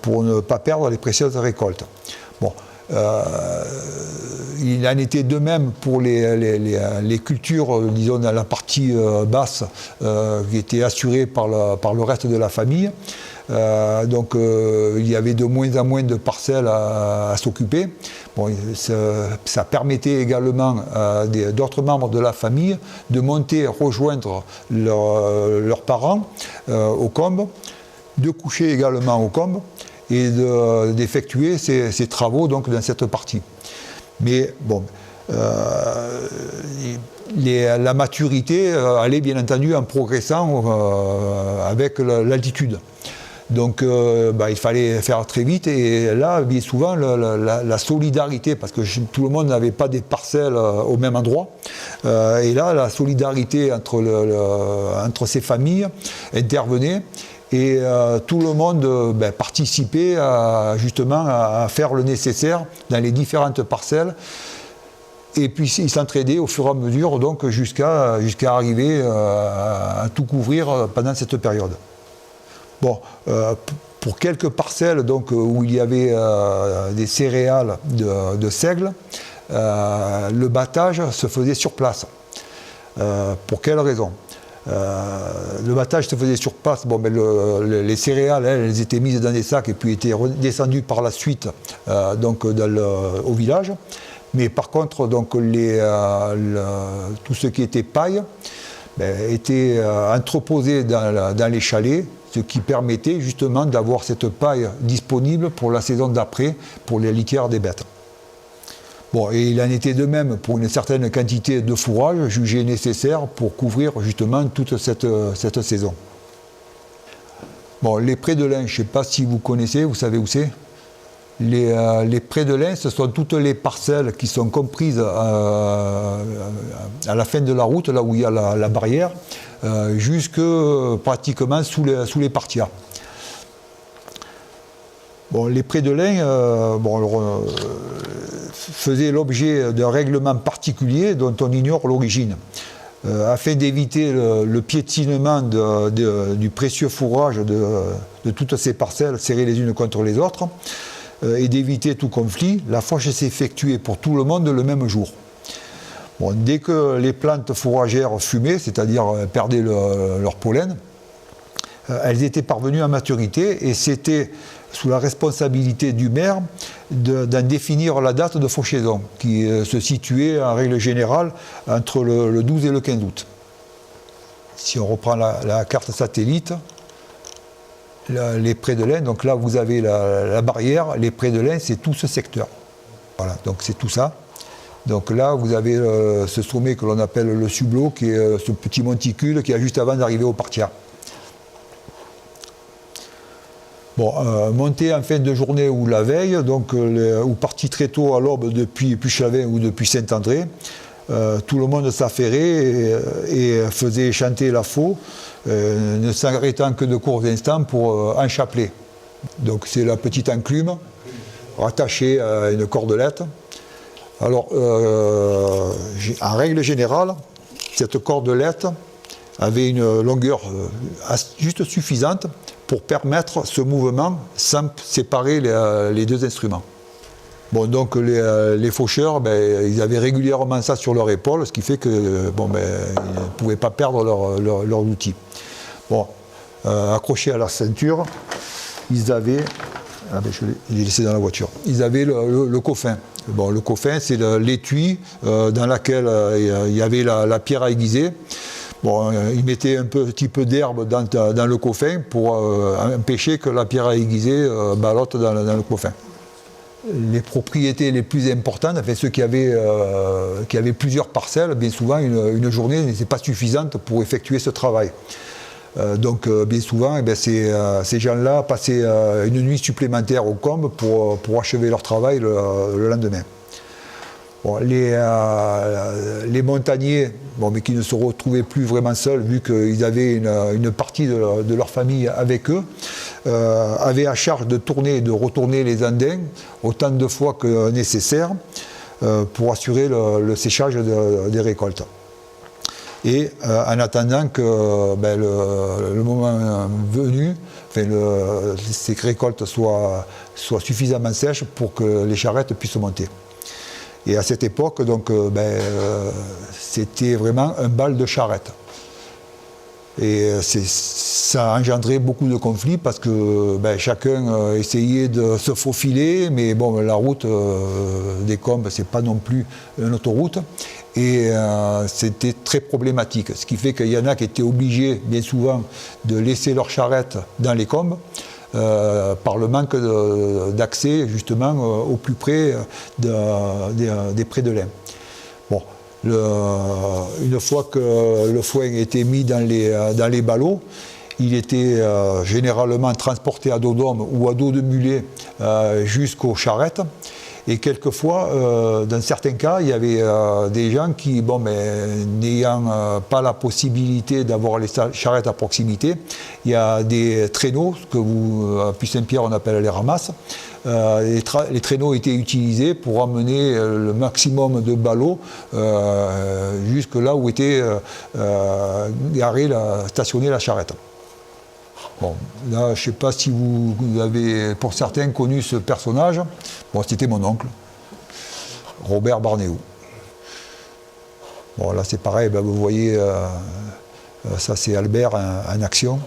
[SPEAKER 1] pour ne pas perdre les précieuses récoltes. Bon, Il en était de même pour les cultures, disons, dans la partie basse, qui étaient assurées par le reste de la famille. Donc il y avait de moins en moins de parcelles à s'occuper. Bon, ça permettait également à d'autres membres de la famille de monter, rejoindre leurs parents au combe, de coucher également au combe et d'effectuer ces travaux donc, dans cette partie. Mais bon, la maturité allait bien entendu en progressant avec l'altitude. Donc il fallait faire très vite et là, bien souvent, la solidarité, parce que tout le monde n'avait pas des parcelles au même endroit, et là, la solidarité entre ces familles intervenait et tout le monde participait justement à faire le nécessaire dans les différentes parcelles. Et puis ils s'entraidaient au fur et à mesure, donc jusqu'à arriver à tout couvrir pendant cette période. Bon, pour quelques parcelles donc, où il y avait des céréales de seigle, le battage se faisait sur place. Pour quelle raison ? Le battage se faisait sur place. Bon, les céréales, elles étaient mises dans des sacs et puis étaient redescendues par la suite donc, au village. Mais par contre, donc, tout ce qui était paille était entreposé dans les chalets, ce qui permettait justement d'avoir cette paille disponible pour la saison d'après, pour les litières des bêtes. Bon, et il en était de même pour une certaine quantité de fourrage jugé nécessaire pour couvrir justement toute cette saison. Bon, les prés de lin, je ne sais pas si vous connaissez, vous savez où c'est ? Les prés de lin, ce sont toutes les parcelles qui sont comprises à la fin de la route, là où il y a la barrière, jusque pratiquement sous les partias. Bon, les prés de lin faisaient l'objet d'un règlement particulier dont on ignore l'origine. Afin d'éviter le piétinement du précieux fourrage de toutes ces parcelles serrées les unes contre les autres, et d'éviter tout conflit, la fauche s'effectuait pour tout le monde le même jour. Bon, dès que les plantes fourragères fumaient, c'est-à-dire perdaient leur pollen, elles étaient parvenues à maturité et c'était sous la responsabilité du maire d'en définir la date de fauchaison, qui se situait en règle générale entre le 12 et le 15 août. Si on reprend la carte satellite, les prés de lin, donc là vous avez la barrière, les prés de lin, c'est tout ce secteur. Voilà, donc c'est tout ça. Donc là vous avez ce sommet que l'on appelle le Sublot, qui est ce petit monticule qui est juste avant d'arriver au Partia. Bon, monté en fin de journée ou la veille, donc, ou parti très tôt à l'aube depuis Puchavin ou depuis Saint-André, tout le monde s'affairait et faisait chanter la faux, ne s'arrêtant que de courts instants pour enchapeler. Donc c'est la petite enclume rattachée à une cordelette. Alors, en règle générale, cette cordelette avait une longueur juste suffisante pour permettre ce mouvement sans séparer les deux instruments. Bon, donc les faucheurs, ils avaient régulièrement ça sur leur épaule, ce qui fait que ils ne pouvaient pas perdre leur outil. Bon, accrochés à la ceinture, ils avaient, je l'ai laissé dans la voiture, ils avaient le coffin. Bon, le coffin, c'est l'étui dans lequel il y avait la pierre à aiguiser. Bon, ils mettaient un petit peu d'herbe dans le coffin pour empêcher que la pierre à aiguiser ballotte dans le coffin. Les propriétés les plus importantes, enfin ceux qui avaient plusieurs parcelles, bien souvent une journée n'était pas suffisante pour effectuer ce travail. Donc bien souvent, ces gens-là passaient une nuit supplémentaire au combe pour achever leur travail le lendemain. Bon, les montagners, mais qui ne se retrouvaient plus vraiment seuls, vu qu'ils avaient une partie de leur famille avec eux, avaient à charge de tourner et de retourner les andins autant de fois que nécessaire pour assurer le séchage des récoltes. et en attendant que le moment venu, ces récoltes soient suffisamment sèches pour que les charrettes puissent monter. Et à cette époque, donc, c'était vraiment un bal de charrettes. Et ça a engendré beaucoup de conflits parce que chacun essayait de se faufiler, mais bon, la route des Combes, c'est pas non plus une autoroute. Et c'était très problématique. Ce qui fait qu'il y en a qui étaient obligés, bien souvent, de laisser leurs charrettes dans les Combes par le manque d'accès, justement, au plus près des prés de lin. Bon. Une fois que le foin était mis dans les ballots, il était généralement transporté à dos d'homme ou à dos de mulet jusqu'aux charrettes. Et quelquefois, dans certains cas, il y avait des gens qui, n'ayant pas la possibilité d'avoir les charrettes à proximité, il y a des traîneaux, ce que à Puy-Saint-Pierre on appelle les ramasses. Les traîneaux étaient utilisés pour amener le maximum de ballots jusque là où était stationnée la charrette. Bon, là, je ne sais pas si vous avez, pour certains, connu ce personnage. Bon, c'était mon oncle, Robert Barnéou. Bon, là, c'est pareil, vous voyez, ça c'est Albert en action.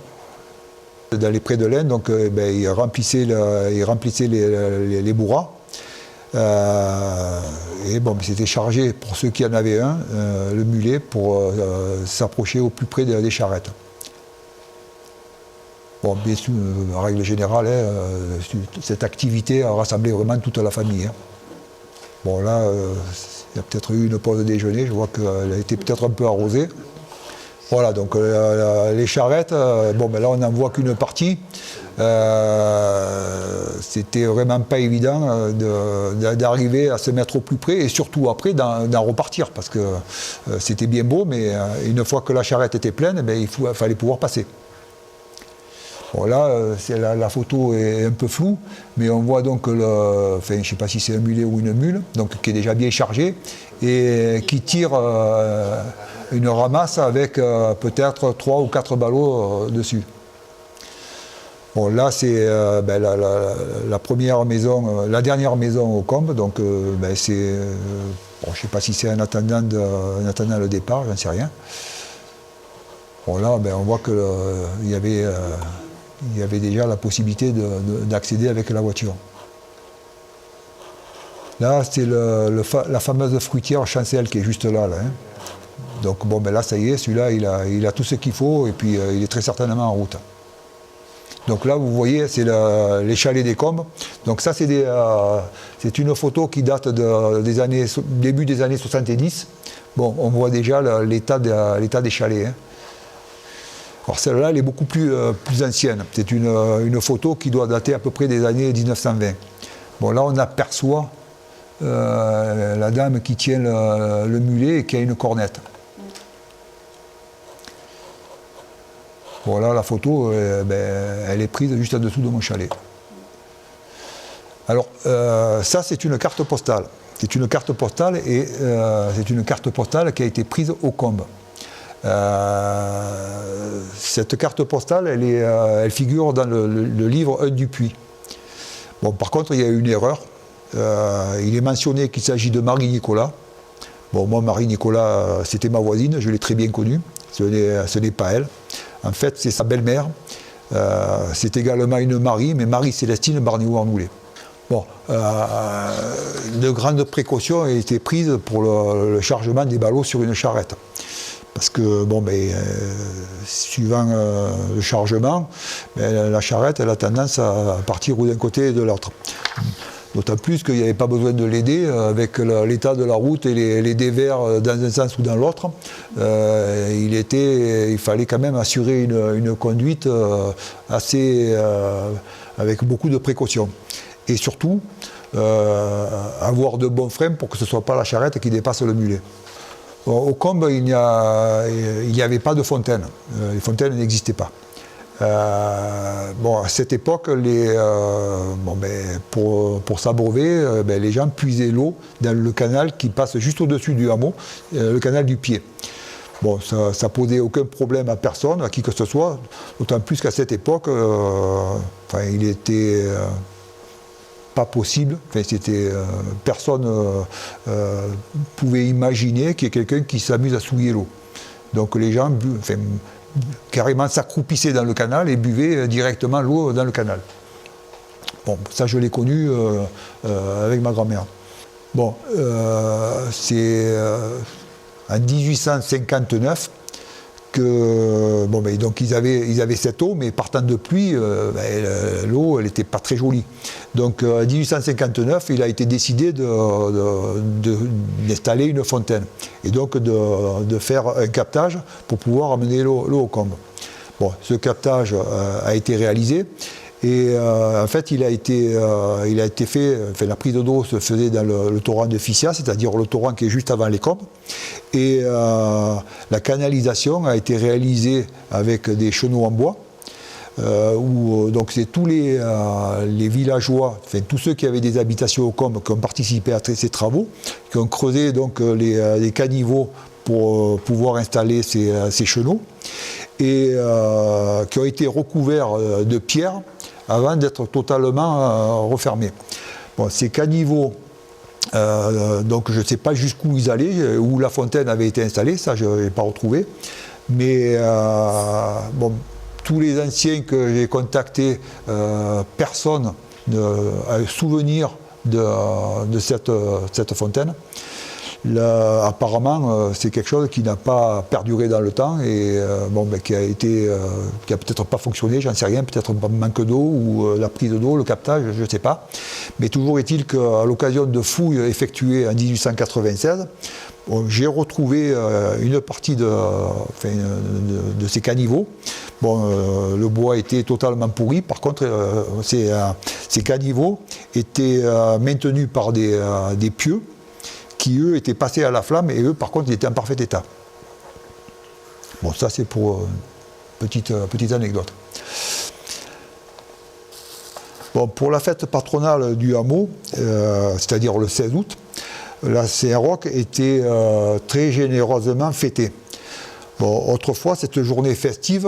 [SPEAKER 1] Dans les prés de laine, donc, il remplissait les bourras. Et bon, c'était chargé, pour ceux qui en avaient un, le mulet, pour s'approcher au plus près des charrettes. Bon, bien sûr, en règle générale, cette activité a rassemblé vraiment toute la famille. Bon, là, il y a peut-être eu une pause déjeuner, je vois qu'elle a été peut-être un peu arrosée. Voilà, donc les charrettes, là, on n'en voit qu'une partie. C'était vraiment pas évident d'arriver à se mettre au plus près et surtout après d'en repartir parce que c'était bien beau, mais une fois que la charrette était pleine, il fallait pouvoir passer. Bon, là, la photo est un peu floue, mais on voit donc, je ne sais pas si c'est un mulet ou une mule, donc qui est déjà bien chargé et qui tire une ramasse avec peut-être 3 ou 4 ballots dessus. Bon, là, c'est la première maison, la dernière maison aux Combes, donc c'est, je ne sais pas si c'est en attendant le départ, j'en sais rien. Bon, là, on voit qu'il y avait déjà la possibilité d'accéder avec la voiture. Là, c'est la fameuse fruitière Chancel qui est juste là. Donc là, ça y est, celui-là, il a tout ce qu'il faut et puis il est très certainement en route. Donc là, vous voyez, c'est les chalets des Combes. Donc ça, c'est une photo qui date début des années 70. Bon, on voit déjà l'état des chalets. Alors celle-là, elle est beaucoup plus ancienne. C'est une photo qui doit dater à peu près des années 1920. Bon, là, on aperçoit la dame qui tient le mulet et qui a une cornette. Bon, là, la photo, elle est prise juste en dessous de mon chalet. Alors, ça, c'est une carte postale. C'est une carte postale et c'est une carte postale qui a été prise aux Combes. Cette carte postale, elle figure dans le livre 1 du Puy. Bon, par contre, il y a une erreur. Il est mentionné qu'il s'agit de Marie-Nicolas. Bon, moi, Marie-Nicolas, c'était ma voisine, je l'ai très bien connue. Ce n'est pas elle. En fait, c'est sa belle-mère. C'est également une Marie, mais Marie-Célestine Barnéou-Arnoulet. Bon, de grandes précautions ont été prises pour le chargement des ballots sur une charrette. Parce que, suivant le chargement, la charrette, elle a tendance à partir d'un côté et de l'autre. D'autant plus qu'il n'y avait pas besoin de l'aider avec l'état de la route et les dévers dans un sens ou dans l'autre. Il fallait quand même assurer une conduite avec beaucoup de précautions. Et surtout, avoir de bons freins pour que ce ne soit pas la charrette qui dépasse le mulet. Aux Combes, il n'y avait pas de fontaine. Les fontaines n'existaient pas. À cette époque, pour s'abreuver, les gens puisaient l'eau dans le canal qui passe juste au-dessus du hameau, le canal du Pied. Bon, ça posait aucun problème à personne, à qui que ce soit, d'autant plus qu'à cette époque, il était pas possible, personne pouvait imaginer qu'il y ait quelqu'un qui s'amuse à souiller l'eau. Donc les gens carrément s'accroupissaient dans le canal et buvaient directement l'eau dans le canal. Bon, ça je l'ai connu avec ma grand-mère. Bon, c'est en 1859 que donc ils avaient cette eau, mais partant de pluie, l'eau elle n'était pas très jolie. Donc en 1859, il a été décidé d'installer une fontaine et donc de faire un captage pour pouvoir amener l'eau au combe. Bon, ce captage a été réalisé. Et en fait, il a été fait, la prise d'eau se faisait dans le torrent de Fissia, c'est-à-dire le torrent qui est juste avant les combes. Et la canalisation a été réalisée avec des chenaux en bois, où donc c'est tous les villageois, tous ceux qui avaient des habitations aux combes qui ont participé à ces travaux, qui ont creusé donc les caniveaux pour pouvoir installer ces chenaux, et qui ont été recouverts de pierres avant d'être totalement refermés. Bon, ces caniveaux, donc je ne sais pas jusqu'où ils allaient, où la fontaine avait été installée, ça je n'ai pas retrouvé, mais tous les anciens que j'ai contactés, personne n'a souvenir de cette fontaine. Là, apparemment, c'est quelque chose qui n'a pas perduré dans le temps et qui a peut-être pas fonctionné, j'en sais rien, peut-être un manque d'eau ou la prise d'eau, le captage, je ne sais pas. Mais toujours est-il qu'à l'occasion de fouilles effectuées en 1896, j'ai retrouvé une partie de ces caniveaux. Bon, le bois était totalement pourri. Par contre, ces caniveaux étaient maintenus par des pieux qui, eux, étaient passés à la flamme, et eux, par contre, ils étaient en parfait état. Bon, ça, c'est pour une petite anecdote. Bon, pour la fête patronale du hameau, c'est-à-dire le 16 août, la Saint-Roch était très généreusement fêtée. Bon, autrefois, cette journée festive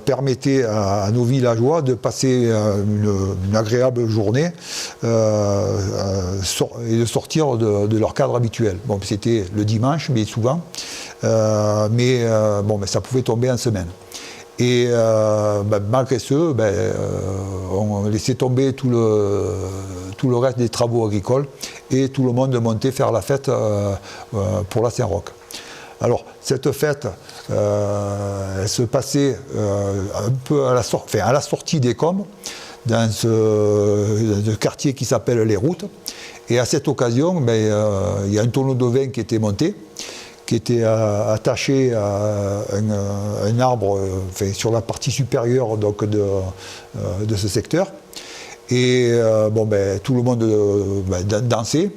[SPEAKER 1] permettait à nos villageois de passer une agréable journée et de sortir de leur cadre habituel. Bon, c'était le dimanche, mais souvent, mais ça pouvait tomber en semaine. Et malgré ce, on laissait tomber tout le reste des travaux agricoles et tout le monde montait faire la fête pour la Saint-Roch. Alors, cette fête, elle se passait un peu à la sortie des combes, dans ce quartier qui s'appelle Les Routes. Et à cette occasion, il y a un tonneau de vin qui était monté, qui était attaché à un arbre sur la partie supérieure donc, de ce secteur. Et tout le monde dansait.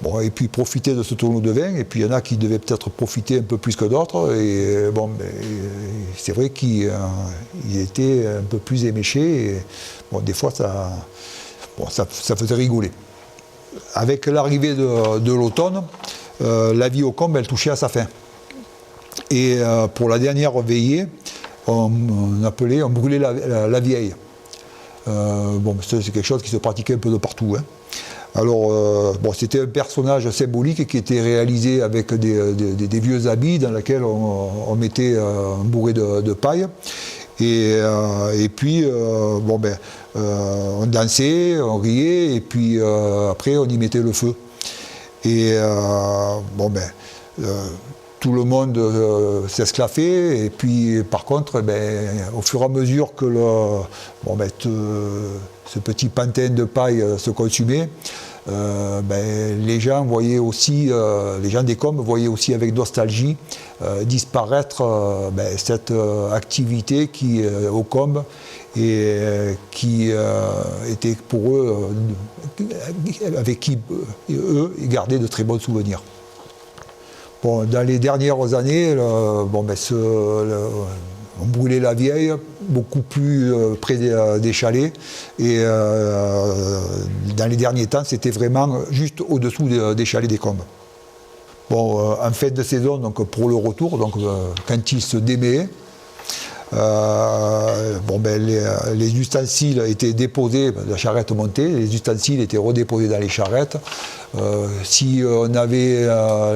[SPEAKER 1] Bon, et puis profiter de ce tonneau de vin, et puis il y en a qui devaient peut-être profiter un peu plus que d'autres, et c'est vrai qu'ils étaient un peu plus éméchés, et des fois ça faisait rigoler. Avec l'arrivée de l'automne, la vie aux combes, elle touchait à sa fin. Et pour la dernière veillée, on brûlait la vieille. C'est quelque chose qui se pratiquait un peu de partout, hein. Alors, c'était un personnage symbolique qui était réalisé avec des vieux habits dans lesquels on mettait un bourré de paille. Et puis, on dansait, on riait, et puis après, on y mettait le feu. Et tout le monde s'esclaffait, et puis par contre, au fur et à mesure que ce petit pantin de paille se consumait, les gens voyaient aussi, les gens des combes voyaient aussi avec nostalgie disparaître cette activité qui, aux combes, et qui était pour eux, avec qui eux gardaient de très bons souvenirs. Bon, dans les dernières années, on brûlait la vieille, beaucoup plus près des chalets, et dans les derniers temps, c'était vraiment juste au-dessous des chalets des combes. Bon, en fin de saison, donc pour le retour, donc quand il se démêlait, les ustensiles étaient déposés, la charrette montait, les ustensiles étaient redéposés dans les charrettes. Si on avait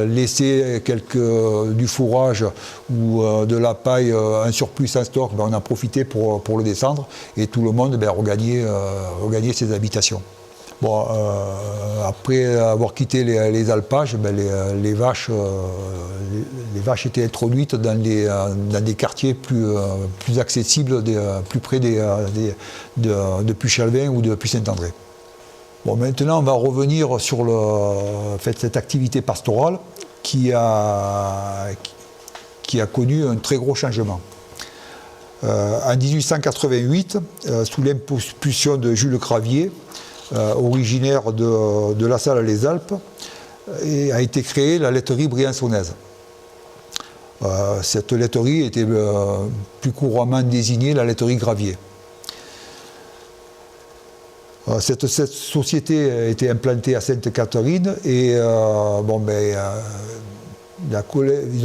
[SPEAKER 1] laissé du fourrage ou de la paille, un surplus en stock, on en profitait pour le descendre et tout le monde regagnait ses habitations. Bon, après avoir quitté les alpages, les vaches étaient introduites dans des quartiers plus accessibles, plus près de Puy-Chalvin ou de Puy-Saint-André. Bon, maintenant, on va revenir sur cette activité pastorale qui a connu un très gros changement. En 1888, sous l'impulsion de Jules Gravier, originaire de La Salle-les-Alpes, a été créée la laiterie briançonnaise. Cette laiterie était plus couramment désignée la laiterie Gravier. Cette société a été implantée à Sainte-Catherine et ils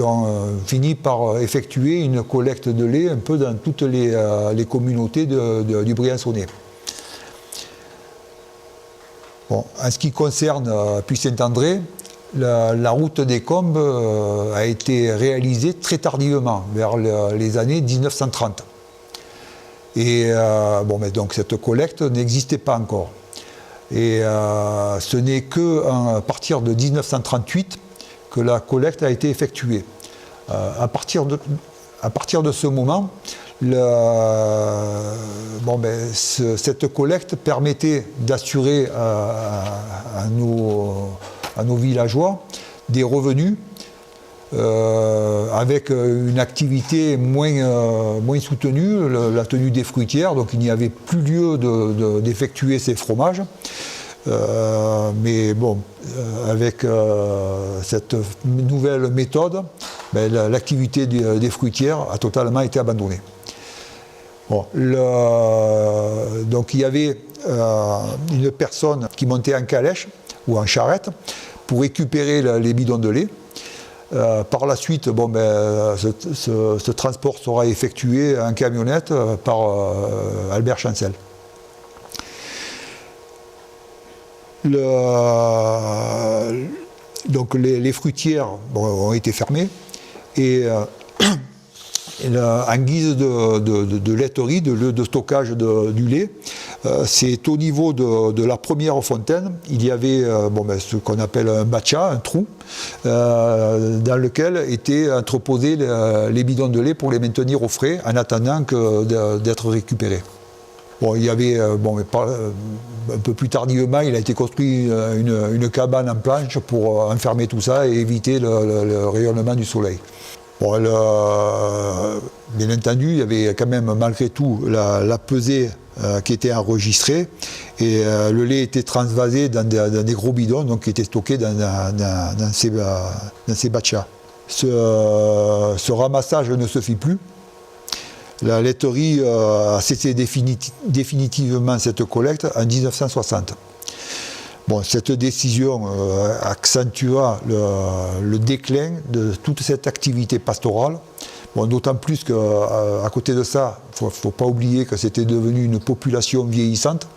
[SPEAKER 1] ont fini par effectuer une collecte de lait un peu dans toutes les communautés du Briançonnais. Bon, en ce qui concerne Puy-Saint-André, la route des Combes a été réalisée très tardivement, vers les années 1930. Et donc cette collecte n'existait pas encore. Et ce n'est qu'à partir de 1938 que la collecte a été effectuée. À partir de ce moment, cette collecte permettait d'assurer à nos villageois des revenus avec une activité moins soutenue, la tenue des fruitières, donc il n'y avait plus lieu d'effectuer ces fromages. Mais bon, avec cette nouvelle méthode, l'activité des fruitières a totalement été abandonnée. Bon, donc il y avait une personne qui montait en calèche ou en charrette pour récupérer les bidons de lait. Par la suite, ce transport sera effectué en camionnette par Albert Chancel. Donc les fruitières ont été fermées et en guise de laiterie, de stockage du lait, c'est au niveau de la première fontaine, il y avait ce qu'on appelle un batcha, un trou, dans lequel étaient entreposés les bidons de lait pour les maintenir au frais en attendant d'être récupérés. Bon, il y avait, un peu plus tardivement, il a été construit une cabane en planche pour enfermer tout ça et éviter le rayonnement du soleil. Bon, bien entendu, il y avait quand même malgré tout la pesée qui était enregistrée et le lait était transvasé dans des gros bidons donc, qui étaient stockés dans ces batchas. Ce ramassage ne se fit plus. La laiterie a cessé définitivement cette collecte en 1960. Bon, cette décision accentua le déclin de toute cette activité pastorale. Bon, d'autant plus qu'à côté de ça, il ne faut pas oublier que c'était devenu une population vieillissante.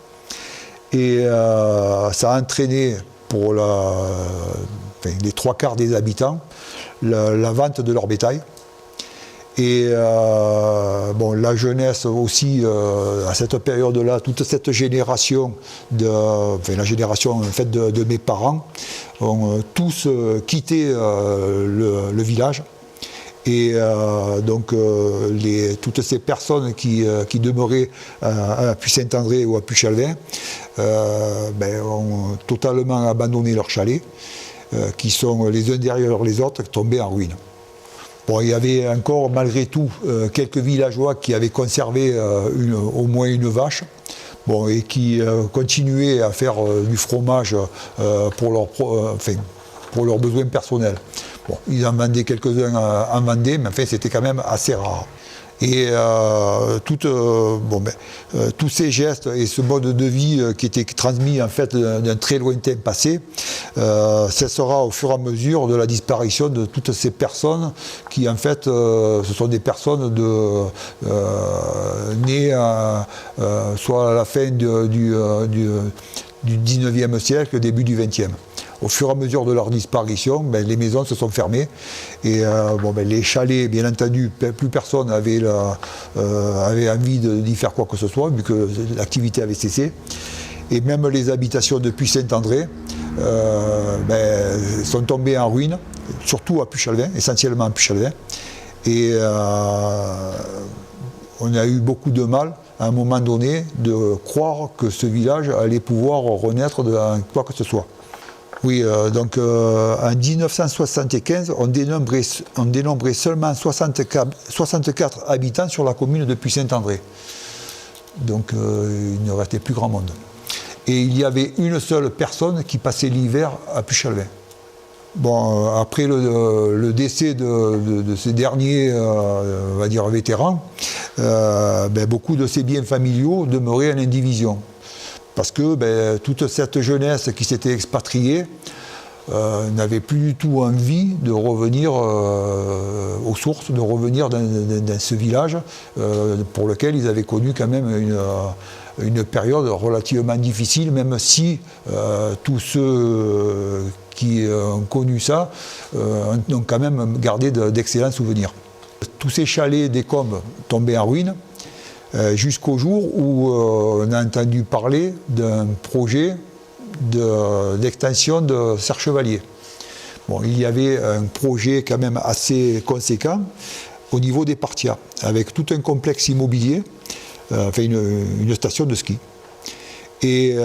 [SPEAKER 1] Et ça a entraîné pour les 3/4 des habitants la vente de leur bétail. Et la jeunesse aussi, à cette période-là, toute cette génération, la génération en fait, de mes parents, ont tous quitté le village. Et toutes ces personnes qui demeuraient à Puy-Saint-André ou à Puy-Chalvin ont totalement abandonné leurs chalets, qui sont les uns derrière les autres tombés en ruine. Bon, il y avait encore, malgré tout, quelques villageois qui avaient conservé au moins une vache et qui continuaient à faire du fromage pour leurs besoins personnels. Bon, ils en vendaient quelques-uns en Vendée, mais enfin, c'était quand même assez rare. Et tous ces gestes et ce mode de vie qui était transmis en fait d'un très lointain passé cessera au fur et à mesure de la disparition de toutes ces personnes qui en fait ce sont des personnes nées soit à la fin du 19e siècle, début du 20e. Au fur et à mesure de leur disparition, les maisons se sont fermées et les chalets, bien entendu, plus personne n'avait envie d'y faire quoi que ce soit, vu que l'activité avait cessé. Et même les habitations depuis Saint-André sont tombées en ruine, surtout à Puchalvin, essentiellement à Puchalvin. Et on a eu beaucoup de mal, à un moment donné, de croire que ce village allait pouvoir renaître de quoi que ce soit. Oui, en 1975, on dénombrait seulement 64 habitants sur la commune de Puy-Saint-André. Donc il ne restait plus grand monde. Et il y avait une seule personne qui passait l'hiver à Puchalvin. Bon, après le décès de ces derniers, on va dire vétérans, beaucoup de ces biens familiaux demeuraient en indivision. Parce que toute cette jeunesse qui s'était expatriée n'avait plus du tout envie de revenir aux sources, de revenir dans ce village pour lequel ils avaient connu quand même une période relativement difficile, même si tous ceux qui ont connu ça ont quand même gardé d'excellents souvenirs. Tous ces chalets des Combes tombaient en ruine, jusqu'au jour où on a entendu parler d'un projet d'extension de Serre-Chevalier. Bon, il y avait un projet quand même assez conséquent au niveau des Partias, avec tout un complexe immobilier, une station de ski. Et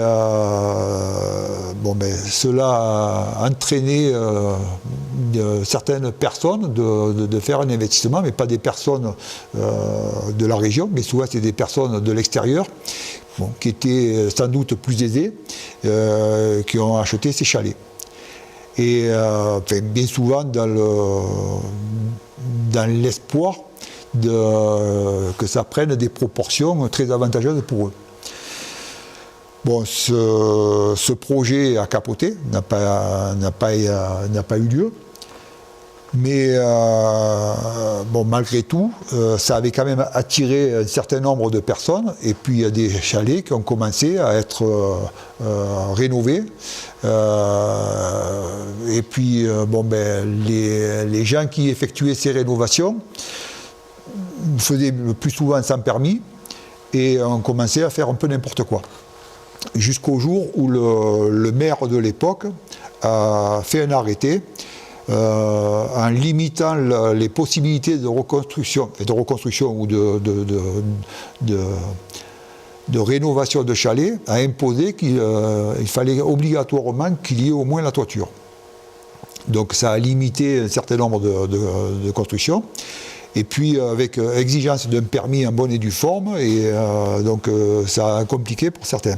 [SPEAKER 1] cela a entraîné certaines personnes de faire un investissement, mais pas des personnes de la région, mais souvent c'est des personnes de l'extérieur, qui étaient sans doute plus aisées, qui ont acheté ces chalets. Et bien souvent dans l'espoir que ça prenne des proportions très avantageuses pour eux. Bon, ce projet a capoté, n'a pas eu lieu, mais malgré tout, ça avait quand même attiré un certain nombre de personnes, et puis il y a des chalets qui ont commencé à être rénovés, et puis les gens qui effectuaient ces rénovations faisaient le plus souvent sans permis, et ont commencé à faire un peu n'importe quoi. Jusqu'au jour où le maire de l'époque a fait un arrêté en limitant les possibilités de reconstruction ou de rénovation de chalets, a imposé qu'il fallait obligatoirement qu'il y ait au moins la toiture. Donc ça a limité un certain nombre de constructions. Et puis avec exigence d'un permis en bonne et due forme, et ça a compliqué pour certains.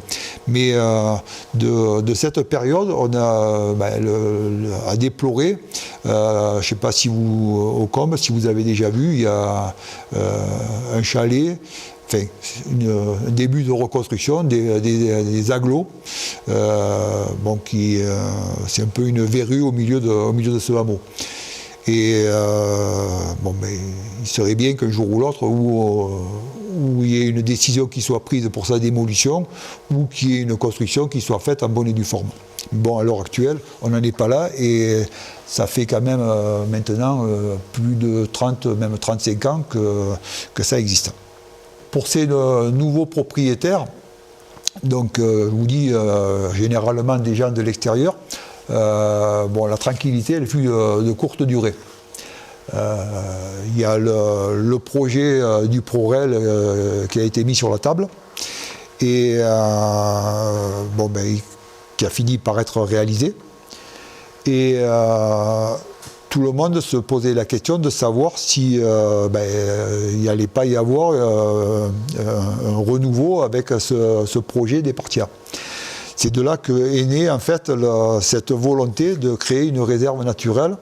[SPEAKER 1] Mais de cette période, on a à déplorer, je ne sais pas si au Combes, si vous avez déjà vu, il y a un chalet, un début de reconstruction, des agglos, c'est un peu une verrue au milieu de ce hameau. Et il serait bien qu'un jour ou l'autre, où il y ait une décision qui soit prise pour sa démolition, ou qu'il y ait une construction qui soit faite en bonne et due forme. Bon, à l'heure actuelle, on n'en est pas là, et ça fait quand même maintenant plus de 30, même 35 ans que ça existe. Pour ces nouveaux propriétaires, donc je vous dis généralement des gens de l'extérieur, la tranquillité, elle fut de courte durée. Il y a le projet du ProRail qui a été mis sur la table et qui a fini par être réalisé. Et tout le monde se posait la question de savoir si il n'allait pas y avoir un renouveau avec ce projet des Partias. C'est de là qu'est née en fait cette volonté de créer une réserve naturelle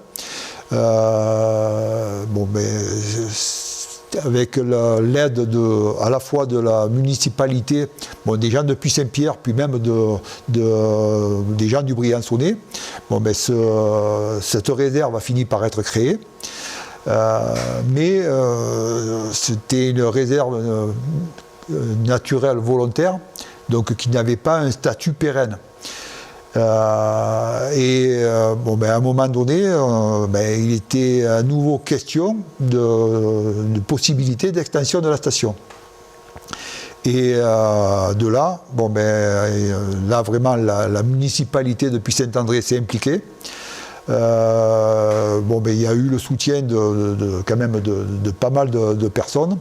[SPEAKER 1] avec l'aide à la fois de la municipalité, des gens depuis Saint-Pierre, puis même des gens du Briançonnais. Cette réserve a fini par être créée. Mais c'était une réserve naturelle volontaire, donc qui n'avait pas un statut pérenne. À un moment donné, il était à nouveau question de possibilité d'extension de la station. Et de là, là vraiment la municipalité depuis Saint-André s'est impliquée. Il y a eu le soutien quand même de pas mal de personnes,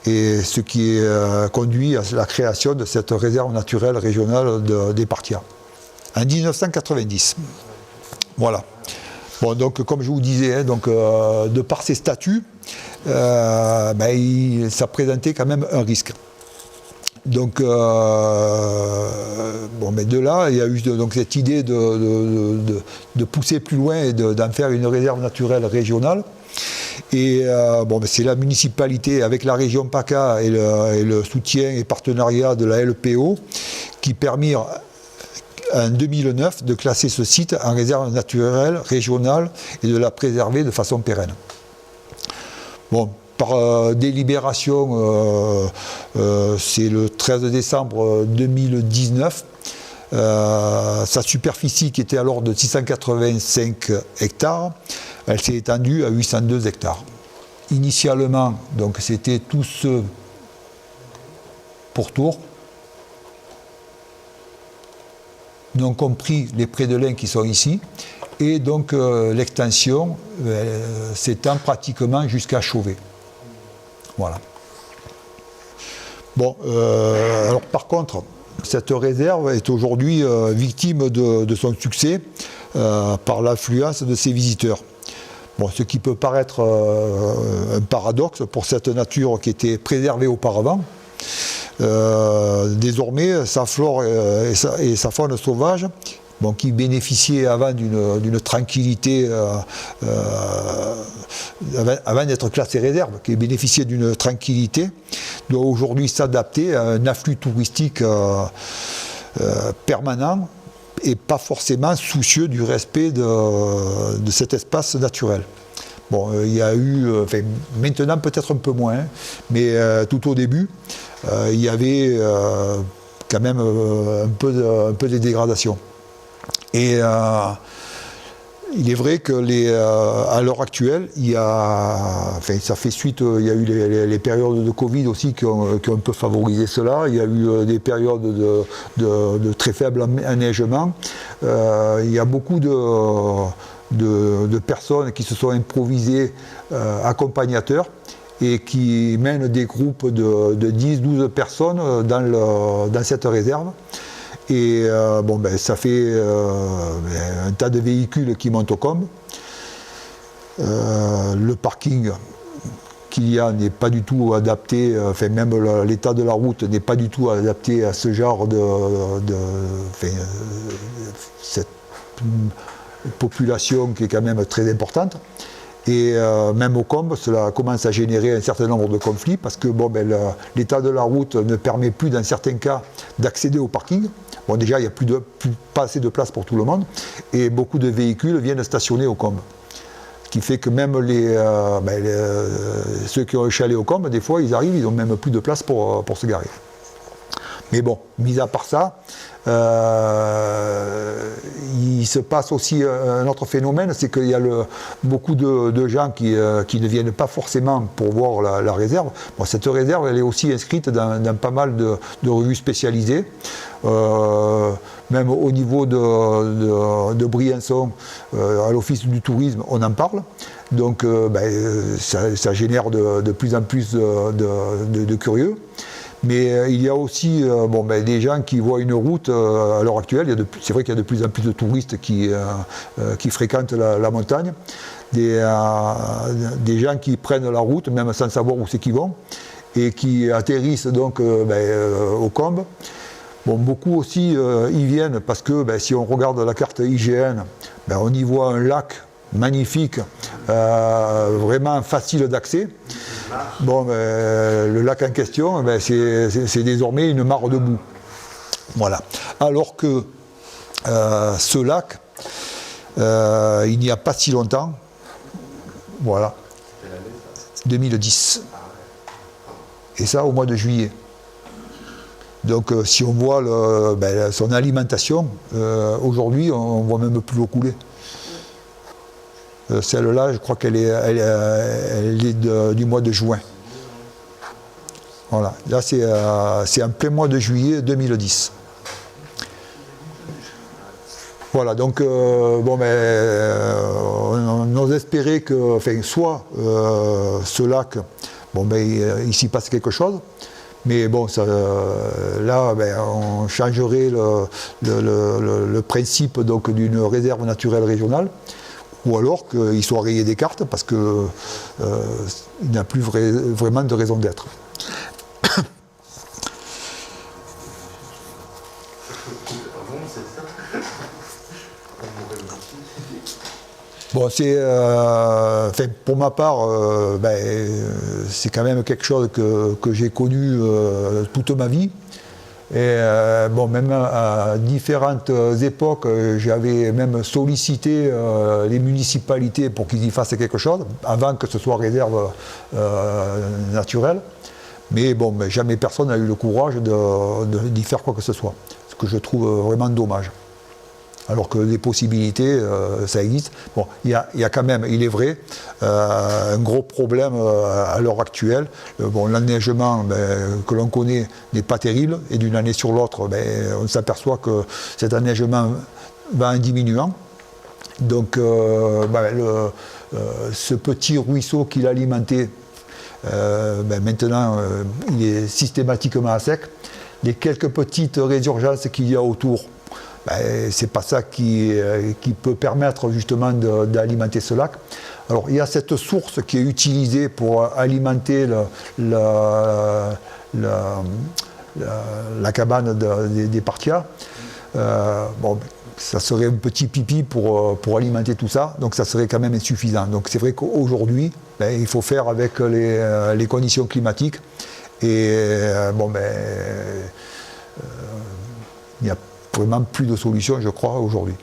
[SPEAKER 1] et ce qui a conduit à la création de cette réserve naturelle régionale des Partia en 1990. Voilà. Donc comme je vous disais, de par ses statuts, ça présentait quand même un risque. Donc, de là, il y a eu cette idée de pousser plus loin et d'en faire une réserve naturelle régionale. Et c'est la municipalité, avec la région PACA et le soutien et partenariat de la LPO, qui permirent en 2009 de classer ce site en réserve naturelle régionale et de la préserver de façon pérenne. Par délibération, c'est le 13 décembre 2019, sa superficie qui était alors de 685 hectares, elle s'est étendue à 802 hectares. Initialement, donc c'était tout ce pourtour, non compris les prés de lin qui sont ici, et donc l'extension s'étend pratiquement jusqu'à Chauvet. Voilà. Alors par contre, cette réserve est aujourd'hui victime de son succès par l'affluence de ses visiteurs. Ce qui peut paraître un paradoxe pour cette nature qui était préservée auparavant. Désormais, sa flore et sa faune sauvage, qui bénéficiaient avant d'une tranquillité, avant d'être classée réserve, qui bénéficiait d'une tranquillité, doit aujourd'hui s'adapter à un afflux touristique permanent et pas forcément soucieux du respect de cet espace naturel. Il y a eu, maintenant peut-être un peu moins, mais tout au début, il y avait quand même un peu de dégradation. Et il est vrai que à l'heure actuelle, ça fait suite, il y a eu les périodes de Covid aussi qui ont un peu favorisé cela. Il y a eu des périodes de très faible enneigement. Il y a beaucoup de personnes qui se sont improvisées accompagnateurs et qui mènent des groupes de 10-12 personnes dans cette réserve. Et ça fait un tas de véhicules qui montent au combe. Le parking qu'il y a n'est pas du tout adapté, même l'état de la route n'est pas du tout adapté à ce genre cette population qui est quand même très importante. Et même au combe, cela commence à générer un certain nombre de conflits parce que l'état de la route ne permet plus, dans certains cas, d'accéder au parking. Déjà, il n'y a pas assez de place pour tout le monde et beaucoup de véhicules viennent stationner au combe. Ce qui fait que même ceux qui ont un chalet au combe, des fois, ils arrivent, ils n'ont même plus de place pour se garer. Mais mis à part ça, il se passe aussi un autre phénomène, c'est qu'il y a beaucoup de gens qui ne viennent pas forcément pour voir la réserve. Cette réserve, elle est aussi inscrite dans pas mal de revues spécialisées. Même au niveau de Briançon, à l'Office du tourisme, on en parle. Donc ça génère de plus en plus de curieux. Mais il y a aussi des gens qui voient une route à l'heure actuelle. C'est vrai qu'il y a de plus en plus de touristes qui fréquentent la montagne. Des gens qui prennent la route, même sans savoir où c'est qu'ils vont, et qui atterrissent donc au combe. Beaucoup aussi y viennent parce que si on regarde la carte IGN, on y voit un lac magnifique, vraiment facile d'accès. Bon, le lac en question, c'est désormais une mare de boue. Voilà. Alors que ce lac, il n'y a pas si longtemps, voilà, 2010. Et ça au mois de juillet. Donc si on voit son alimentation, aujourd'hui on ne voit même plus l'eau couler. Celle-là, je crois qu'elle est du mois de juin. Voilà, là c'est en plein mois de juillet 2010. Voilà, donc on ose espérer que, soit ce lac, il s'y passe quelque chose, mais bon, là, on changerait le principe donc d'une réserve naturelle régionale, ou alors qu'il soit rayé des cartes parce qu'il n'a plus vraiment de raison d'être. Bon, pour ma part, c'est quand même quelque chose que j'ai connu toute ma vie. Et même à différentes époques, j'avais même sollicité les municipalités pour qu'ils y fassent quelque chose, avant que ce soit réserve naturelle. Mais bon, jamais personne n'a eu le courage d'y faire quoi que ce soit. Ce que je trouve vraiment dommage. Alors que les possibilités, ça existe. Bon, il y a quand même, il est vrai, un gros problème à l'heure actuelle. L'enneigement que l'on connaît n'est pas terrible, et d'une année sur l'autre, on s'aperçoit que cet enneigement va en diminuant. Donc, ce petit ruisseau qu'il alimentait, maintenant, il est systématiquement à sec. Les quelques petites résurgences qu'il y a autour, c'est pas ça qui peut permettre justement d'alimenter ce lac. Alors il y a cette source qui est utilisée pour alimenter la cabane des Partias. Ça serait un petit pipi pour alimenter tout ça, donc ça serait quand même insuffisant. Donc c'est vrai qu'aujourd'hui, il faut faire avec les conditions climatiques. Et il n'y a vraiment plus de solution, je crois, aujourd'hui.